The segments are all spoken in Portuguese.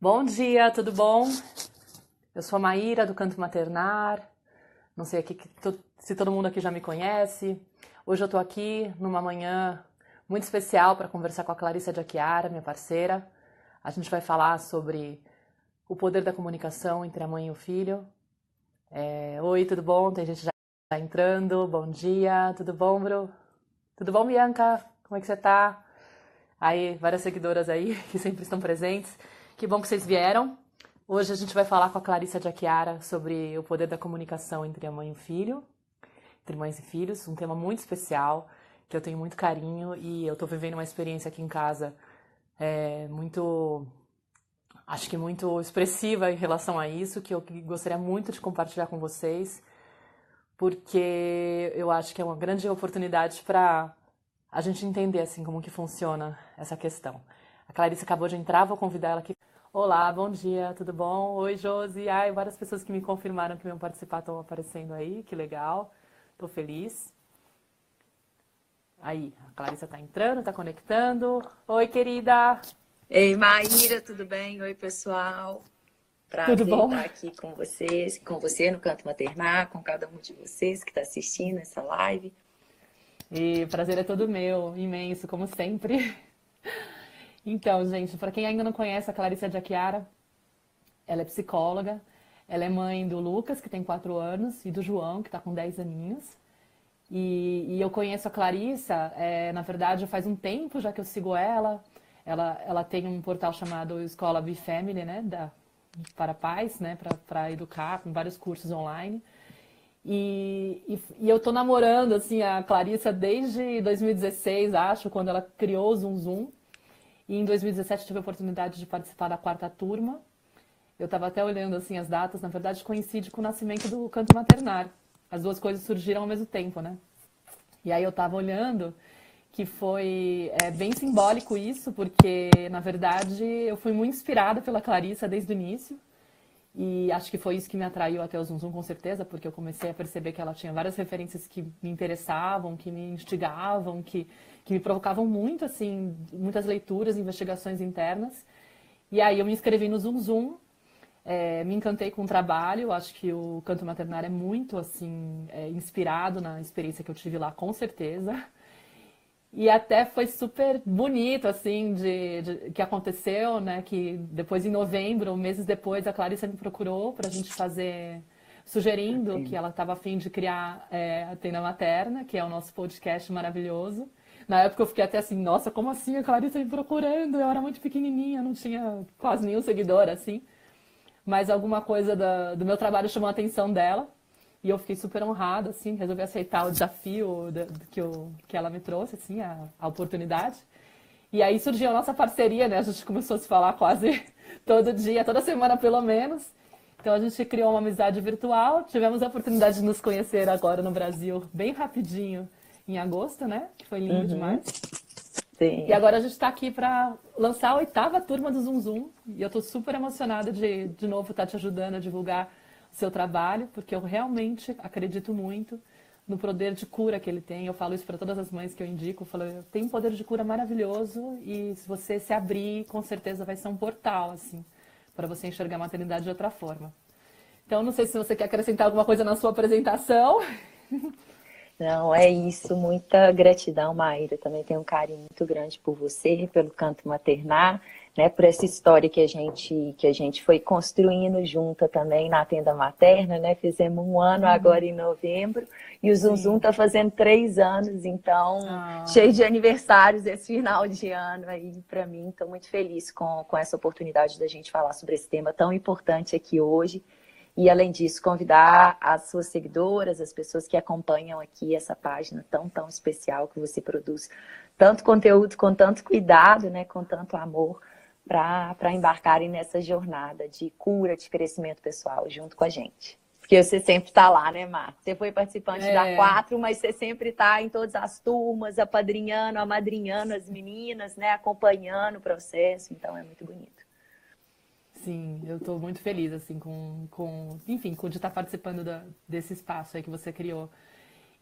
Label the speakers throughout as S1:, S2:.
S1: Bom dia, tudo bom? Eu sou a Maíra, do Canto Maternar. Não sei aqui se todo mundo aqui já me conhece. Hoje eu estou aqui numa manhã muito especial para conversar com a Clarissa de Achiara, minha parceira. A gente vai falar sobre o poder da comunicação entre a mãe e o filho. Oi, tudo bom? Tem gente já entrando. Bom dia, tudo bom, Bru? Tudo bom, Bianca? Como é que você tá? Aí, várias seguidoras aí que sempre estão presentes. Que bom que vocês vieram. Hoje a gente vai falar com a Clarissa de Achiara sobre o poder da comunicação entre a mãe e o filho, entre mães e filhos, um tema muito especial, que eu tenho muito carinho e eu tô vivendo uma experiência aqui em casa acho que muito expressiva em relação a isso, que eu gostaria muito de compartilhar com vocês, porque eu acho que é uma grande oportunidade para a gente entender assim como que funciona essa questão. A Clarissa acabou de entrar, vou convidar ela aqui. Olá, bom dia, tudo bom? Oi, Josi. Ai, várias pessoas que me confirmaram que iam participar estão aparecendo aí, que legal. Tô feliz. Aí, a Clarissa tá entrando, tá conectando. Oi, querida.
S2: Ei, Maíra, tudo bem? Oi, pessoal.
S1: Tudo
S2: Prazer
S1: bom?
S2: estar aqui com vocês, com você no Canto Maternar, com cada um de vocês que está assistindo essa live.
S1: E prazer é todo meu, imenso, como sempre. Então, gente, para quem ainda não conhece a Clarissa de Achiara, ela é psicóloga, ela é mãe do Lucas, que tem 4 anos, e do João, que está com 10 aninhos. E eu conheço a Clarissa, na verdade, faz um tempo já que eu sigo ela. Ela tem um portal chamado Escola Be Family, né, para pais, né, para educar, com vários cursos online. E eu tô namorando, assim, a Clarissa desde 2016, acho, quando ela criou o Zum Zum. E em 2017 eu tive a oportunidade de participar da 4ª turma. Eu estava até olhando assim as datas, na verdade coincide com o nascimento do Canto Maternar. As duas coisas surgiram ao mesmo tempo, né? E aí eu estava olhando que foi bem simbólico isso, porque na verdade eu fui muito inspirada pela Clarissa desde o início. E acho que foi isso que me atraiu até o Zum Zum, com certeza, porque eu comecei a perceber que ela tinha várias referências que me interessavam, que me instigavam, que me provocavam muito, assim, muitas leituras, investigações internas. E aí eu me inscrevi no Zum Zum, me encantei com o trabalho, acho que o Canto Maternar é muito, assim, inspirado na experiência que eu tive lá, com certeza. E até foi super bonito, assim, que aconteceu, né? Que depois, em novembro, meses depois, a Clarissa me procurou para a gente fazer, sugerindo que ela estava a fim de criar a Tenda Materna, que é o nosso podcast maravilhoso. Na época eu fiquei até assim, nossa, como assim a Clarissa me procurando? Eu era muito pequenininha, não tinha quase nenhum seguidor, assim. Mas alguma coisa do meu trabalho chamou a atenção dela. E eu fiquei super honrada, assim, resolvi aceitar o desafio que ela me trouxe, assim, a oportunidade. E aí surgiu a nossa parceria, né? A gente começou a se falar quase todo dia, toda semana pelo menos. Então a gente criou uma amizade virtual, tivemos a oportunidade de nos conhecer agora no Brasil bem rapidinho, em agosto, né? Que foi lindo
S2: Uhum,
S1: demais. E
S2: sim.
S1: agora a gente está aqui para lançar a 8ª turma do Zum Zum. E eu estou super emocionada de novo, estar te ajudando a divulgar o seu trabalho, porque eu realmente acredito muito no poder de cura que ele tem. Eu falo isso para todas as mães que eu indico. Eu falo, tem um poder de cura maravilhoso e se você se abrir, com certeza vai ser um portal, assim, para você enxergar a maternidade de outra forma. Então, não sei se você quer acrescentar alguma coisa na sua apresentação.
S2: Não, é isso. Muita gratidão, Maíra. Também tenho um carinho muito grande por você, pelo Canto Maternar, né? Por essa história que a gente foi construindo junta também na Tenda Materna, né? Fizemos 1 ano agora em novembro e o Zum Zum
S1: Sim.
S2: tá fazendo 3 anos, então
S1: Ah,
S2: cheio de aniversários esse final de ano aí para mim. Estou muito feliz com essa oportunidade da gente falar sobre esse tema tão importante aqui hoje. E, além disso, convidar as suas seguidoras, as pessoas que acompanham aqui essa página tão especial que você produz, tanto conteúdo com tanto cuidado, né, com tanto amor, para embarcarem nessa jornada de cura, de crescimento pessoal junto com a gente. Porque você sempre está lá, né, Mar? Você foi participante da
S1: é.
S2: 4, mas você sempre está em todas as turmas, apadrinhando, amadrinhando as meninas, né, acompanhando o processo. Então, é muito bonito.
S1: Sim, eu estou muito feliz, assim, enfim, de estar participando desse espaço aí que você criou.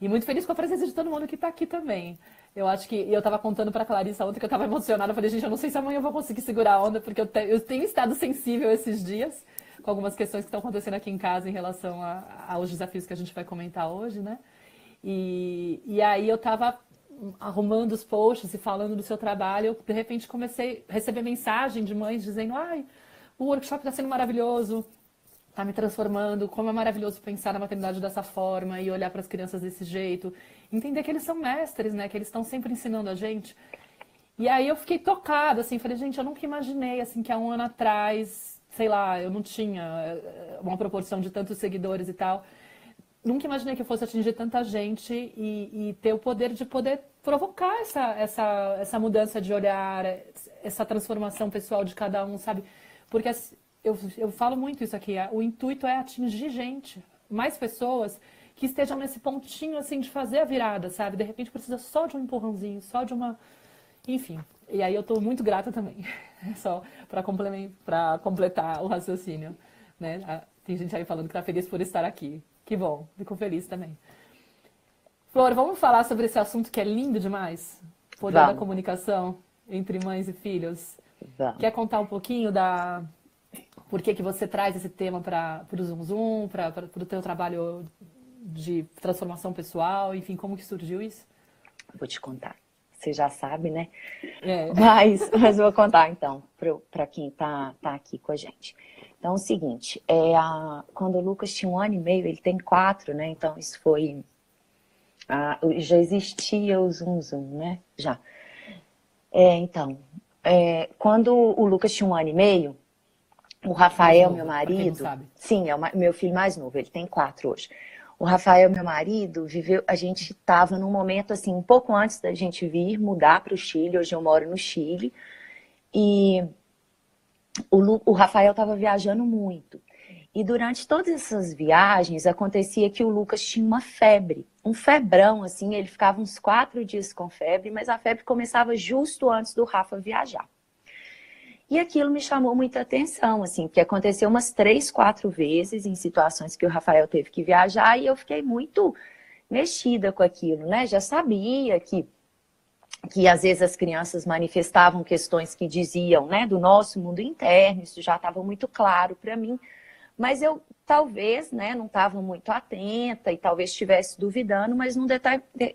S1: E muito feliz com a presença de todo mundo que está aqui também. Eu acho que eu estava contando para a Clarissa ontem que eu estava emocionada. Eu falei, gente, eu não sei se amanhã eu vou conseguir segurar a onda, porque eu tenho estado sensível esses dias com algumas questões que estão acontecendo aqui em casa em relação aos desafios que a gente vai comentar hoje, né? E aí eu estava arrumando os posts e falando do seu trabalho. Eu, de repente, comecei a receber mensagem de mães dizendo: ai, o workshop está sendo maravilhoso, tá me transformando, como é maravilhoso pensar na maternidade dessa forma e olhar para as crianças desse jeito, entender que eles são mestres, né, que eles estão sempre ensinando a gente. E aí eu fiquei tocada, assim, falei, gente, eu nunca imaginei, assim, que há um ano atrás, sei lá, eu não tinha uma proporção de tantos seguidores e tal. Nunca imaginei que eu fosse atingir tanta gente e ter o poder de poder provocar essa mudança de olhar, essa transformação pessoal de cada um, sabe? Porque eu falo muito isso aqui, o intuito é atingir gente, mais pessoas que estejam nesse pontinho assim de fazer a virada, sabe? De repente precisa só de um empurrãozinho, só de uma... Enfim, e aí eu estou muito grata também, só para completar o raciocínio, né? Tem gente aí falando que está feliz por estar aqui. Que bom, fico feliz também. Flor, vamos falar sobre esse assunto que é lindo demais? Poder da
S2: Vamos,
S1: comunicação entre mães e filhos.
S2: vamos.
S1: Quer contar um pouquinho por que você traz esse tema para o Zoom Zoom, para o teu trabalho de transformação pessoal, enfim, como que surgiu isso?
S2: Vou te contar. Você já sabe, né?
S1: É.
S2: Mas vou contar, então, para quem tá aqui com a gente. Então, é o seguinte, quando o Lucas tinha 1 ano e meio, ele tem 4, né? Então, isso foi... já existia o Zoom Zoom, né? Já. Então, quando o Lucas tinha 1 ano e meio, o
S1: Mais
S2: Rafael, meu
S1: novo, para quem não
S2: marido...
S1: sabe.
S2: Sim, é meu filho mais novo, ele tem 4 hoje. O Rafael, meu marido, a gente estava num momento, assim, um pouco antes da gente vir mudar para o Chile. Hoje eu moro no Chile. E o Rafael estava viajando muito. E durante todas essas viagens, acontecia que o Lucas tinha uma febre. Um febrão, assim, ele ficava uns 4 dias com febre, mas a febre começava justo antes do Rafa viajar. E aquilo me chamou muita atenção, assim, porque aconteceu umas 3, 4 vezes em situações que o Rafael teve que viajar e eu fiquei muito mexida com aquilo, né? Já sabia que às vezes as crianças manifestavam questões que diziam, né, do nosso mundo interno, isso já estava muito claro para mim, mas eu talvez, né, não estava muito atenta e talvez estivesse duvidando, mas num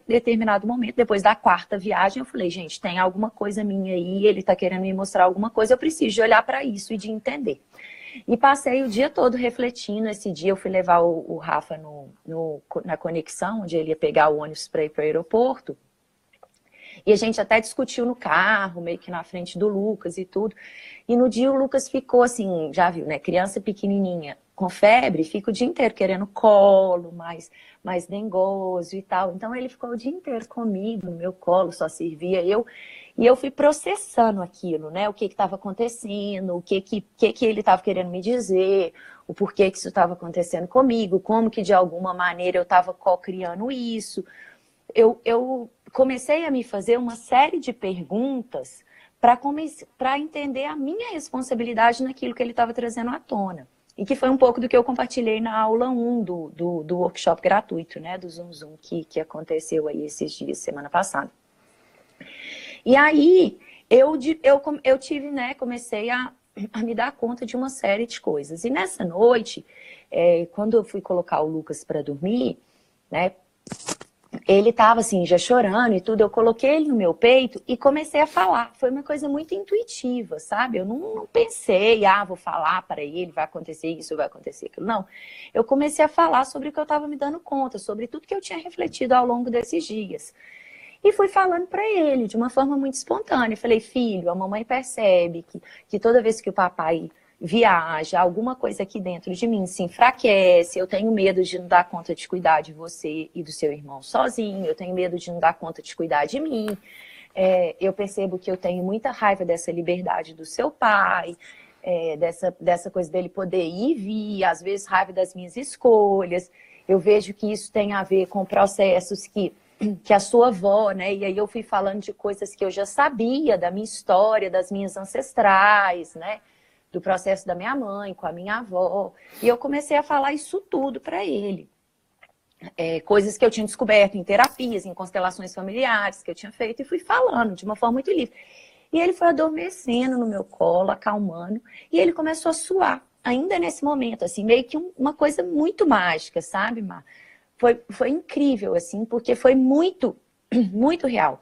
S2: determinado momento, depois da 4ª viagem, eu falei, gente, tem alguma coisa minha aí, ele está querendo me mostrar alguma coisa, eu preciso de olhar para isso e de entender. E passei o dia todo refletindo. Esse dia eu fui levar o Rafa na conexão, onde ele ia pegar o ônibus para ir para o aeroporto. E a gente até discutiu no carro, meio que na frente do Lucas e tudo. E no dia o Lucas ficou assim, já viu, né? Criança pequenininha com febre, fica o dia inteiro querendo colo, mais dengoso e tal. Então ele ficou o dia inteiro comigo, no meu colo, só servia eu. E eu fui processando aquilo, né? O que estava acontecendo, o que ele estava querendo me dizer, o porquê que isso estava acontecendo comigo, como que de alguma maneira eu estava co-criando isso. Eu comecei a me fazer uma série de perguntas para entender a minha responsabilidade naquilo que ele estava trazendo à tona. E que foi um pouco do que eu compartilhei na aula 1 do workshop gratuito, né, do Zoom Zoom, que aconteceu aí esses dias, semana passada. E aí, eu tive, né, comecei a me dar conta de uma série de coisas. E nessa noite, quando eu fui colocar o Lucas para dormir, né, ele estava assim, já chorando e tudo, eu coloquei ele no meu peito e comecei a falar. Foi uma coisa muito intuitiva, sabe? Eu não pensei, vou falar para ele, vai acontecer isso, vai acontecer aquilo. Não, eu comecei a falar sobre o que eu estava me dando conta, sobre tudo que eu tinha refletido ao longo desses dias. E fui falando para ele de uma forma muito espontânea. Eu falei, filho, a mamãe percebe que toda vez que o papai viaja, alguma coisa aqui dentro de mim se enfraquece, eu tenho medo de não dar conta de cuidar de você e do seu irmão sozinho, eu tenho medo de não dar conta de cuidar de mim, eu percebo que eu tenho muita raiva dessa liberdade do seu pai, dessa coisa dele poder ir e vir, às vezes raiva das minhas escolhas, eu vejo que isso tem a ver com processos que a sua avó, né, e aí eu fui falando de coisas que eu já sabia da minha história, das minhas ancestrais, né, do processo da minha mãe, com a minha avó. E eu comecei a falar isso tudo para ele. coisas que eu tinha descoberto em terapias, em constelações familiares que eu tinha feito, e fui falando de uma forma muito livre. E ele foi adormecendo no meu colo, acalmando, e ele começou a suar, ainda nesse momento, assim, meio que uma coisa muito mágica, sabe, Mar? Foi incrível, assim, porque foi muito, muito real.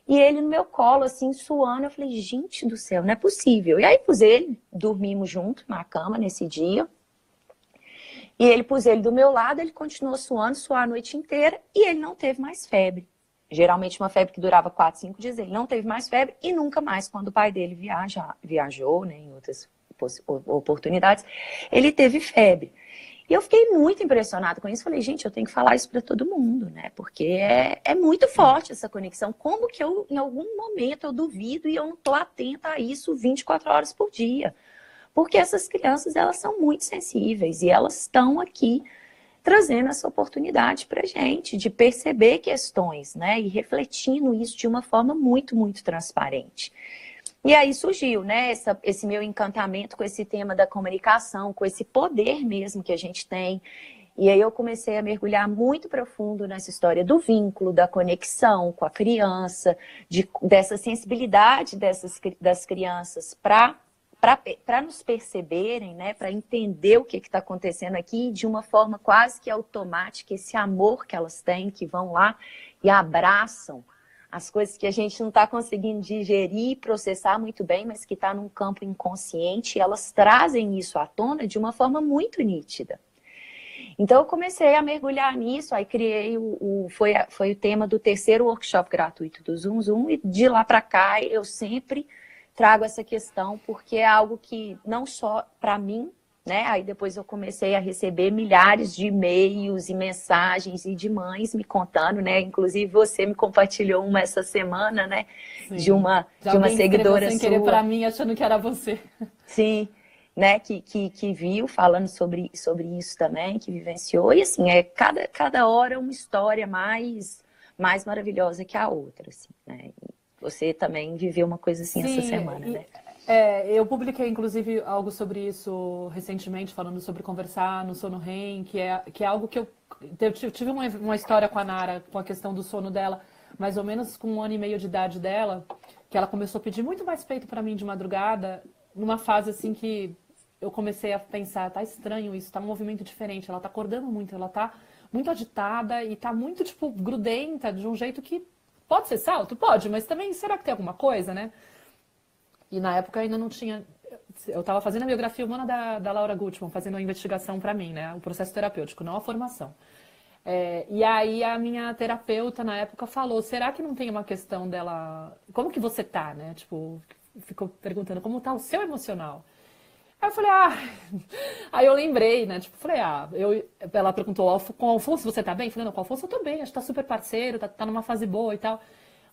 S2: E ele no meu colo, assim, suando, eu falei, gente do céu, não é possível. E aí pus ele, dormimos junto na cama nesse dia, e ele pus ele do meu lado, ele continuou suando, suar a noite inteira, e ele não teve mais febre. Geralmente uma febre que durava 4, 5 dias, ele não teve mais febre, e nunca mais, quando o pai dele viajou, né, em outras oportunidades, ele teve febre. E eu fiquei muito impressionada com isso. Falei, gente, eu tenho que falar isso para todo mundo, né? Porque é muito forte essa conexão. Como que eu, em algum momento, eu duvido e eu não estou atenta a isso 24 horas por dia? Porque essas crianças, elas são muito sensíveis e elas estão aqui trazendo essa oportunidade para a gente de perceber questões, né? E refletindo isso de uma forma muito, muito transparente. E aí surgiu, né, esse meu encantamento com esse tema da comunicação, com esse poder mesmo que a gente tem. E aí eu comecei a mergulhar muito profundo nessa história do vínculo, da conexão com a criança, dessa sensibilidade das crianças para nos perceberem, né, para entender o que está acontecendo aqui de uma forma quase que automática, esse amor que elas têm, que vão lá e abraçam as coisas que a gente não está conseguindo digerir, processar muito bem, mas que está num campo inconsciente, elas trazem isso à tona de uma forma muito nítida. Então eu comecei a mergulhar nisso, aí criei foi o tema do terceiro workshop gratuito do Zoom Zoom, e de lá para cá eu sempre trago essa questão, porque é algo que não só para mim, né? Aí depois eu comecei a receber milhares de e-mails e mensagens e de mães me contando, né? Inclusive você me compartilhou uma essa semana, né?
S1: Sim.
S2: De uma seguidora
S1: sem
S2: sua.
S1: querer para mim, achando que era você.
S2: Sim, né? Que viu falando sobre isso também, que vivenciou. E assim, cada hora uma história mais maravilhosa que a outra, assim, né? E você também viveu uma coisa assim essa semana, né?
S1: Eu publiquei, inclusive, algo sobre isso recentemente, falando sobre conversar no sono REM, que é algo que eu tive uma história com a Nara, com a questão do sono dela, mais ou menos com 1 ano e meio de idade dela, que ela começou a pedir muito mais peito para mim de madrugada, numa fase assim que eu comecei a pensar, tá estranho isso, tá um movimento diferente, ela tá acordando muito, ela tá muito agitada e tá muito, tipo, grudenta, de um jeito que pode ser salto? Pode, mas também será que tem alguma coisa, né? E na época ainda não tinha. Eu estava fazendo a biografia humana da Laura Gutman, fazendo a investigação para mim, né? O processo terapêutico, não a formação. E aí a minha terapeuta na época falou: será que não tem uma questão dela. Como que você tá, né? Tipo, ficou perguntando como tá o seu emocional. Aí eu falei, Aí eu lembrei, né? Tipo, falei, ela perguntou, com o Alfonso você tá bem? Eu falei, não, com o Alfonso eu tô bem, acho que tá super parceiro, tá numa fase boa e tal.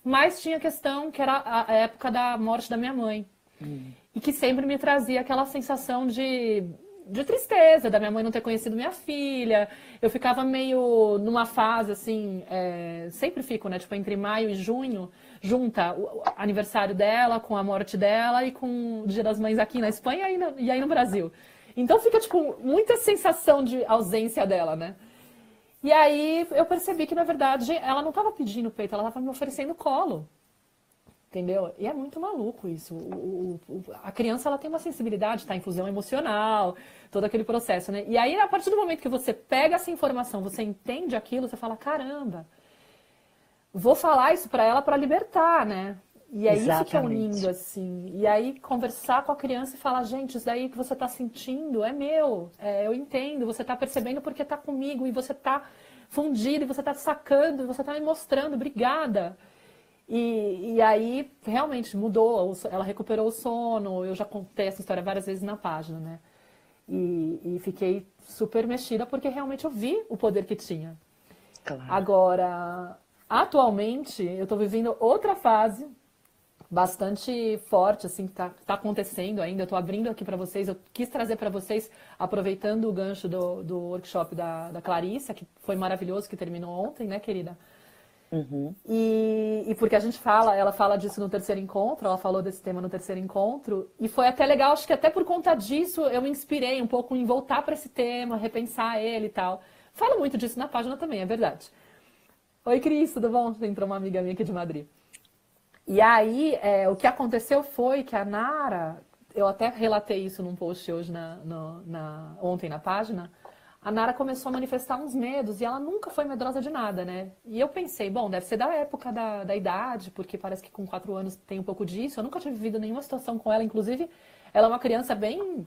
S1: Mas tinha questão que era a época da morte da minha mãe. E que sempre me trazia aquela sensação de tristeza, da minha mãe não ter conhecido minha filha. Eu ficava meio numa fase, assim, sempre fico, né? Tipo, entre maio e junho, junta o aniversário dela com a morte dela e com o Dia das Mães aqui na Espanha e aí no Brasil. Então fica, tipo, muita sensação de ausência dela, né? E aí eu percebi que, na verdade, ela não estava pedindo peito, ela estava me oferecendo colo. Entendeu? E é muito maluco isso. A criança, ela tem uma sensibilidade, tá? Infusão emocional, todo aquele processo, né? E aí, a partir do momento que você pega essa informação, você entende aquilo, você fala, caramba, vou falar isso para ela para libertar, né? E é isso que é o lindo, assim. E aí, conversar com a criança e falar, gente, isso daí que você tá sentindo é meu. Eu entendo, você tá percebendo porque tá comigo. E você tá fundido, e você tá sacando, e você tá me mostrando. Obrigada. E aí, realmente, mudou. Ela recuperou o sono. Eu já contei essa história várias vezes na página, né? E fiquei super mexida porque realmente eu vi o poder que tinha.
S2: Claro.
S1: Agora, atualmente, eu tô vivendo outra fase bastante forte, assim, que tá acontecendo ainda. Eu tô abrindo aqui para vocês. Eu quis trazer para vocês, aproveitando o gancho do workshop da Clarissa, que foi maravilhoso, que terminou ontem, né, querida?
S2: Uhum.
S1: E porque ela fala disso no terceiro encontro, ela falou desse tema no terceiro encontro, e foi até legal, acho que até por conta disso eu me inspirei um pouco em voltar para esse tema, repensar ele e tal. Falo muito disso na página também, é verdade. Oi, Cris, tudo bom? Entrou uma amiga minha aqui de Madrid. E aí, o que aconteceu foi que a Nara, eu até relatei isso num post hoje, ontem na página, a Nara começou a manifestar uns medos e ela nunca foi medrosa de nada, né? E eu pensei, bom, deve ser da época da idade, porque parece que com 4 anos tem um pouco disso. Eu nunca tive vivido nenhuma situação com ela, inclusive ela é uma criança bem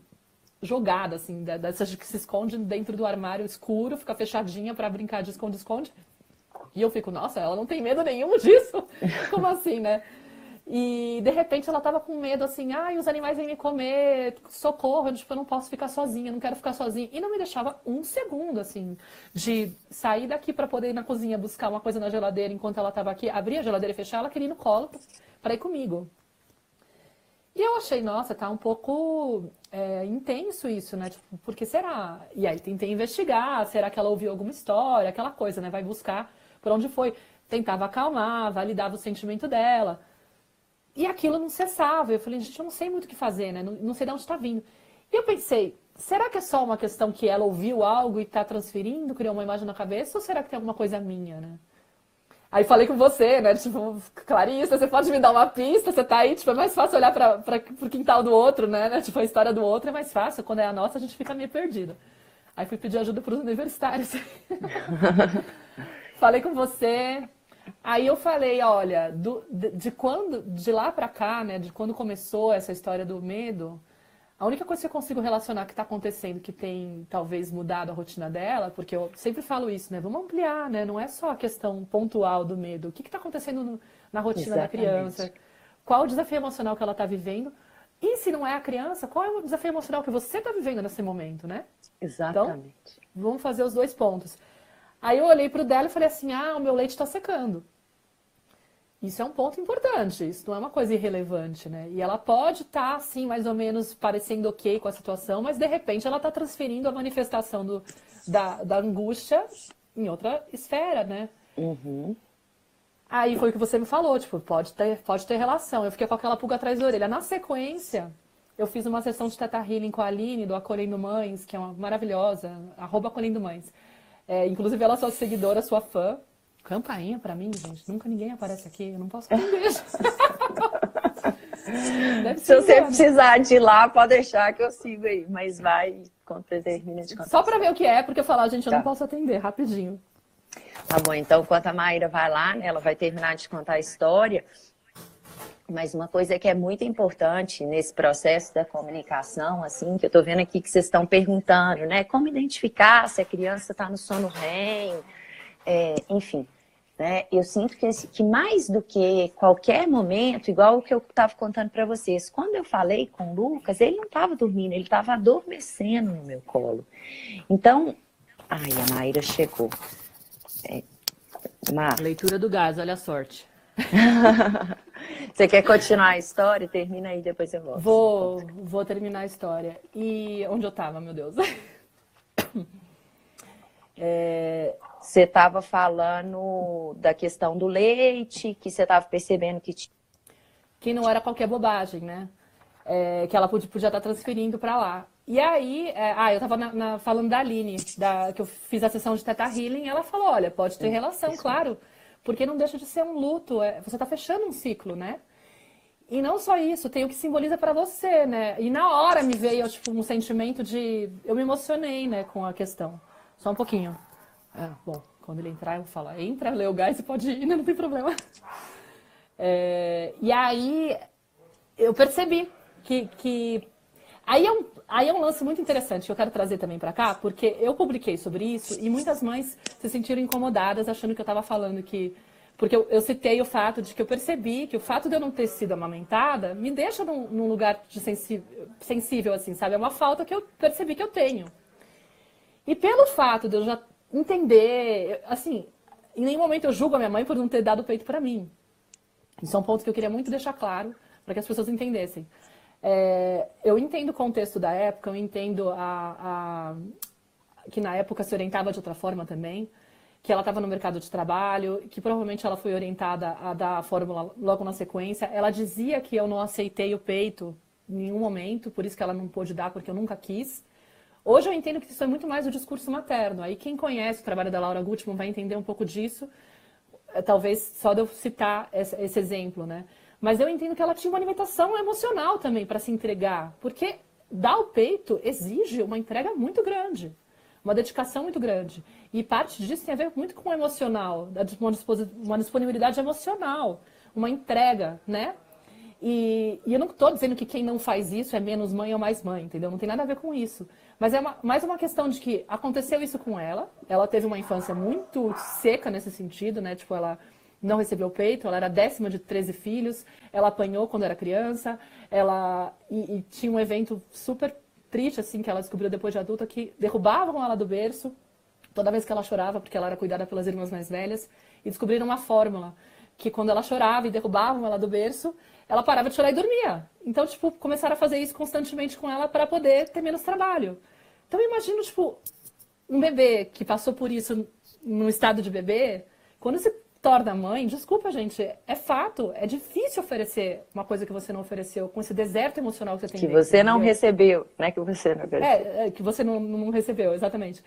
S1: jogada, assim, dessas que se esconde dentro do armário escuro, fica fechadinha pra brincar de esconde-esconde. E eu fico, nossa, ela não tem medo nenhum disso? Como assim, né? E, de repente, ela tava com medo, assim, ai, os animais vêm me comer, socorro, eu não posso ficar sozinha, não quero ficar sozinha. E não me deixava um segundo, assim, de sair daqui pra poder ir na cozinha buscar uma coisa na geladeira enquanto ela tava aqui, abrir a geladeira e fechar, ela queria ir no colo pra ir comigo. E eu achei, nossa, tá um pouco intenso isso, né? Tipo, por que será? E aí tentei investigar, será que ela ouviu alguma história, aquela coisa, né? Vai buscar por onde foi. Tentava acalmar, validava o sentimento dela. E aquilo não cessava. Eu falei, gente, eu não sei muito o que fazer, né? Não sei de onde está vindo. E eu pensei, será que é só uma questão que ela ouviu algo e está transferindo, criou uma imagem na cabeça, ou será que tem alguma coisa minha, né? Aí falei com você, né? Tipo, Clarissa, você pode me dar uma pista? Você tá aí, tipo, é mais fácil olhar pro quintal do outro, né? Tipo, a história do outro é mais fácil. Quando é a nossa, a gente fica meio perdido. Aí fui pedir ajuda pros universitários. Falei com você. Aí eu falei, olha, de lá pra cá, né? De quando começou essa história do medo, a única coisa que eu consigo relacionar que está acontecendo, que tem talvez mudado a rotina dela, porque eu sempre falo isso, né? Vamos ampliar, né? Não é só a questão pontual do medo. O que está acontecendo na rotina da criança? Qual o desafio emocional que ela está vivendo? E se não é a criança, qual é o desafio emocional que você está vivendo nesse momento, né?
S2: Exatamente.
S1: Então, vamos fazer os 2 pontos. Aí eu olhei para o dela e falei assim, o meu leite está secando. Isso é um ponto importante, isso não é uma coisa irrelevante, né? E ela pode estar, assim, mais ou menos parecendo ok com a situação, mas de repente ela está transferindo a manifestação da angústia em outra esfera, né?
S2: Uhum.
S1: Aí foi o que você me falou, tipo, pode ter relação. Eu fiquei com aquela pulga atrás da orelha. Na sequência, eu fiz uma sessão de Theta Healing com a Aline, do Acolhendo Mães, que é uma maravilhosa, @Acolhendo Mães. Inclusive ela é sua seguidora, sua fã. Campainha pra mim, gente. Nunca ninguém aparece aqui. Eu não posso atender.
S2: Se você precisar de ir lá, pode deixar que eu sigo aí. Mas vai quando você termina de contar.
S1: Só pra ver o que é, porque eu falar, gente, eu não posso atender. Rapidinho.
S2: Tá bom, então enquanto a Maíra vai lá, né, ela vai terminar de contar a história. Mas uma coisa que é muito importante nesse processo da comunicação, assim, que eu tô vendo aqui que vocês estão perguntando, né? Como identificar se a criança tá no sono REM, enfim. Né? Eu sinto que mais do que qualquer momento, igual o que eu estava contando para vocês, quando eu falei com o Lucas, ele não estava dormindo, ele estava adormecendo no meu colo. Então, ai, a Maíra chegou.
S1: Leitura do gás, olha a sorte.
S2: Você quer continuar a história? Termina aí, depois eu volto.
S1: Vou terminar a história. E onde eu estava, meu Deus?
S2: Você estava falando da questão do leite, que você estava percebendo
S1: que não era qualquer bobagem, né? Que ela podia estar transferindo para lá. E aí, eu estava falando da Aline, que eu fiz a sessão de Theta Healing, ela falou, olha, pode ter relação, claro, porque não deixa de ser um luto, você está fechando um ciclo, né? E não só isso, tem o que simboliza para você, né? E na hora me veio, tipo, um sentimento de... Eu me emocionei, né, com a questão. Só um pouquinho. Bom, quando ele entrar, eu vou falar, entra, lê o gás e pode ir, né? Não tem problema. E aí, eu percebi que... Aí é um lance muito interessante que eu quero trazer também para cá, porque eu publiquei sobre isso e muitas mães se sentiram incomodadas achando que eu estava falando que... Porque eu citei o fato de que eu percebi que o fato de eu não ter sido amamentada me deixa num lugar de sensível, assim, sabe? É uma falta que eu percebi que eu tenho. E pelo fato de eu já entender, assim, em nenhum momento eu julgo a minha mãe por não ter dado o peito para mim. Isso é um ponto que eu queria muito deixar claro, para que as pessoas entendessem. Eu entendo o contexto da época, eu entendo que na época se orientava de outra forma também, que ela estava no mercado de trabalho, que provavelmente ela foi orientada a dar a fórmula logo na sequência. Ela dizia que eu não aceitei o peito em nenhum momento, por isso que ela não pôde dar, porque eu nunca quis. Hoje eu entendo que isso é muito mais o discurso materno. Aí quem conhece o trabalho da Laura Gutman vai entender um pouco disso, talvez só de eu citar esse exemplo, né? Mas eu entendo que ela tinha uma limitação emocional também para se entregar, porque dar o peito exige uma entrega muito grande, uma dedicação muito grande. E parte disso tem a ver muito com o emocional, uma disponibilidade emocional, uma entrega, né? E eu não estou dizendo que quem não faz isso é menos mãe ou mais mãe, entendeu? Não tem nada a ver com isso. Mas é mais uma questão de que aconteceu isso com ela. Ela teve uma infância muito seca nesse sentido, né? Tipo, ela não recebeu peito, ela era a 10ª de 13 filhos, ela apanhou quando era criança, e tinha um evento super triste, assim, que ela descobriu depois de adulta, que derrubavam ela do berço toda vez que ela chorava, porque ela era cuidada pelas irmãs mais velhas, e descobriram uma fórmula, que quando ela chorava e derrubavam ela do berço, ela parava de chorar e dormia. Então, tipo, começaram a fazer isso constantemente com ela para poder ter menos trabalho. Então, eu imagino, tipo, um bebê que passou por isso no estado de bebê, quando se torna mãe, desculpa, gente, é fato, é difícil oferecer uma coisa que você não ofereceu, com esse deserto emocional que você tem
S2: Que
S1: dentro,
S2: você não
S1: entendeu?
S2: recebeu, né? Que você não recebeu.
S1: Que você não recebeu, exatamente.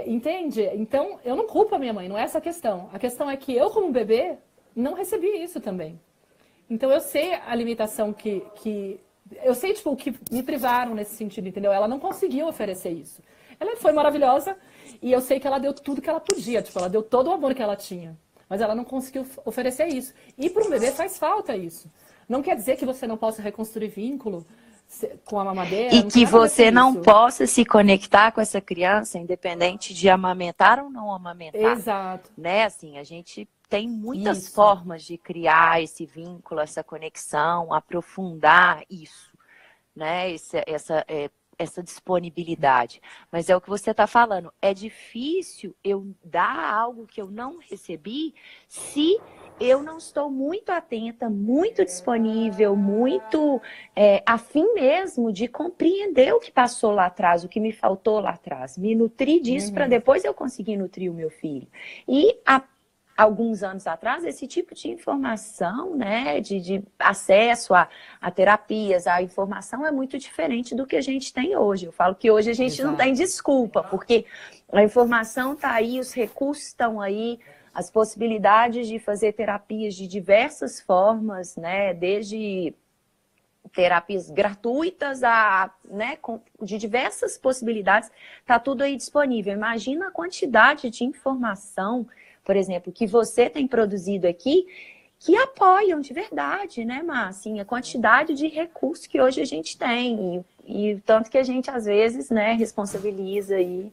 S1: Entende? Então, eu não culpo a minha mãe, não é essa a questão. A questão é que eu, como bebê, não recebi isso também. Então, eu sei a limitação eu sei, tipo, o que me privaram nesse sentido, entendeu? Ela não conseguiu oferecer isso. Ela foi maravilhosa e eu sei que ela deu tudo que ela podia, tipo, ela deu todo o amor que ela tinha. Mas ela não conseguiu oferecer isso. E para um bebê faz falta isso. Não quer dizer que você não possa reconstruir vínculo com a mamadeira.
S2: E
S1: não
S2: que
S1: tem nada a ver
S2: você
S1: com
S2: não
S1: isso.
S2: possa se conectar com essa criança, independente de amamentar ou não amamentar.
S1: Exato.
S2: Né? Assim, a gente tem muitas
S1: Isso.
S2: formas de criar esse vínculo, essa conexão, aprofundar isso, né? Essa disponibilidade. Mas é o que você está falando. É difícil eu dar algo que eu não recebi se eu não estou muito atenta, muito disponível, muito afim mesmo de compreender o que passou lá atrás, o que me faltou lá atrás. Me nutrir disso para depois eu conseguir nutrir o meu filho. E alguns anos atrás, esse tipo de informação, né, de acesso a terapias, a informação é muito diferente do que a gente tem hoje. Eu falo que hoje a gente não tem desculpa, porque a informação está aí, os recursos estão aí, as possibilidades de fazer terapias de diversas formas, né, desde terapias gratuitas de diversas possibilidades, está tudo aí disponível. Imagina a quantidade de informação, por exemplo, que você tem produzido aqui, que apoiam de verdade, né, Márcia? A quantidade de recursos que hoje a gente tem, e tanto que a gente, às vezes, né, responsabiliza aí,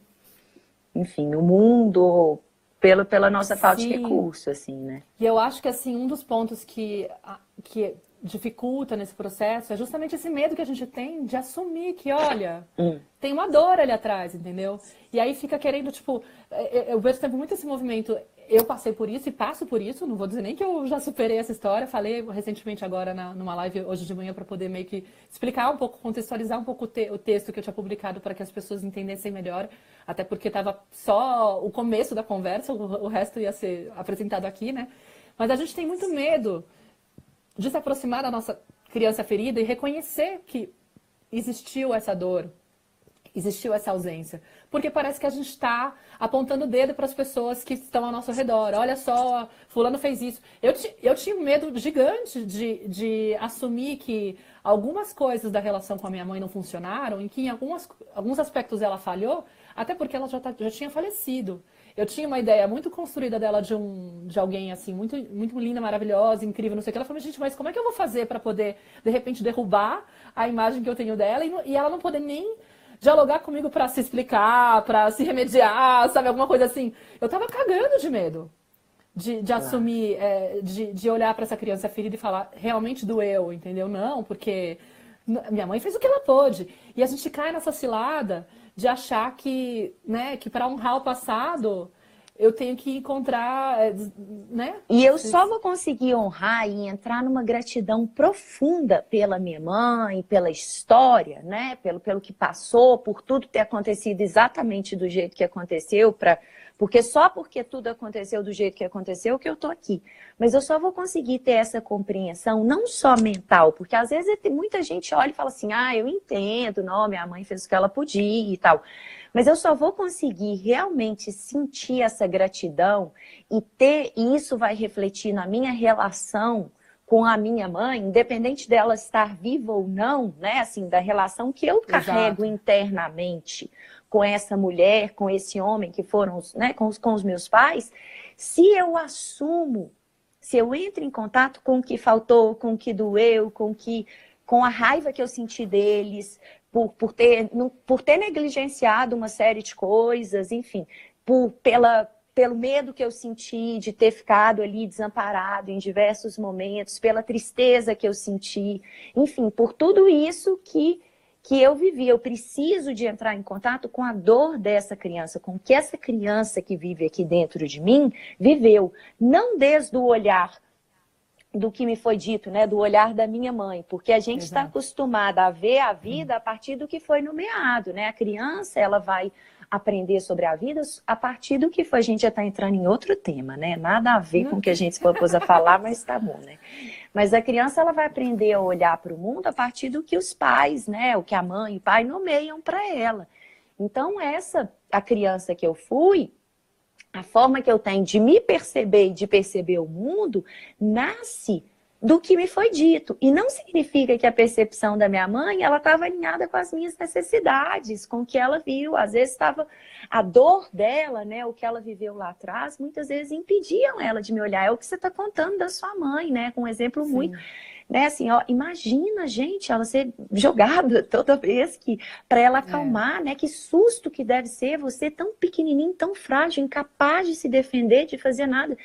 S2: enfim, o mundo pela nossa falta de recurso, assim, né?
S1: E eu acho que, assim, um dos pontos que dificulta nesse processo é justamente esse medo que a gente tem de assumir que, olha, tem uma dor ali atrás, entendeu? E aí fica querendo, tipo, eu vejo sempre muito esse movimento, eu passei por isso e passo por isso, não vou dizer nem que eu já superei essa história, falei recentemente agora numa live hoje de manhã para poder meio que explicar um pouco, contextualizar um pouco o texto que eu tinha publicado para que as pessoas entendessem melhor, até porque estava só o começo da conversa, o resto ia ser apresentado aqui, né? Mas a gente tem muito medo de se aproximar da nossa criança ferida e reconhecer que existiu essa dor, existiu essa ausência. Porque parece que a gente está apontando o dedo para as pessoas que estão ao nosso redor. Olha só, fulano fez isso. Eu tinha um medo gigante de assumir que algumas coisas da relação com a minha mãe não funcionaram, em que em alguns aspectos ela falhou, até porque ela já tinha falecido. Eu tinha uma ideia muito construída dela de alguém assim, muito, muito linda, maravilhosa, incrível, não sei o que. Ela falou, gente, mas como é que eu vou fazer para poder, de repente, derrubar a imagem que eu tenho dela e ela não poder nem dialogar comigo para se explicar, para se remediar, sabe, alguma coisa assim. Eu tava cagando de medo de assumir, de olhar para essa criança ferida e falar, realmente doeu, entendeu? Não, porque minha mãe fez o que ela pôde. E a gente cai nessa cilada de achar que, né, que para honrar o passado, eu tenho que encontrar, né?
S2: E eu só vou conseguir honrar e entrar numa gratidão profunda pela minha mãe, pela história, né? Pelo que passou, por tudo ter acontecido exatamente do jeito que aconteceu, para Porque só porque tudo aconteceu do jeito que aconteceu que eu tô aqui. Mas eu só vou conseguir ter essa compreensão, não só mental, porque às vezes muita gente olha e fala assim, eu entendo, não, minha mãe fez o que ela podia e tal. Mas eu só vou conseguir realmente sentir essa gratidão e isso vai refletir na minha relação com a minha mãe, independente dela estar viva ou não, né? Assim, da relação que eu carrego internamente com essa mulher, com esse homem que foram, né, com os meus pais, se eu assumo, se eu entro em contato com o que faltou, com o que doeu, com a raiva que eu senti deles, por ter negligenciado uma série de coisas, enfim, pelo medo que eu senti de ter ficado ali desamparado em diversos momentos, pela tristeza que eu senti, enfim, por tudo isso que eu vivi. Eu preciso de entrar em contato com a dor dessa criança, com o que essa criança que vive aqui dentro de mim viveu. Não desde o olhar do que me foi dito, né, do olhar da minha mãe, porque a gente está acostumada a ver a vida a partir do que foi nomeado, né? A criança, ela vai aprender sobre a vida a partir do que foi. A gente já está entrando em outro tema, né? Nada a ver com o que a gente se propôs a falar, mas tá bom, né? Mas a criança, ela vai aprender a olhar para o mundo a partir do que os pais, né? O que a mãe e o pai nomeiam para ela. Então, a criança que eu fui, a forma que eu tenho de me perceber e de perceber o mundo, nasce do que me foi dito. E não significa que a percepção da minha mãe, ela estava alinhada com as minhas necessidades, com o que ela viu. Às vezes estava a dor dela, né, o que ela viveu lá atrás, muitas vezes impediam ela de me olhar. É o que você está contando da sua mãe, né, com um exemplo muito... Né, assim, ó, imagina, gente, ela ser jogada toda vez que para ela acalmar, né? Que susto que deve ser você tão pequenininho, tão frágil, incapaz de se defender, de fazer nada.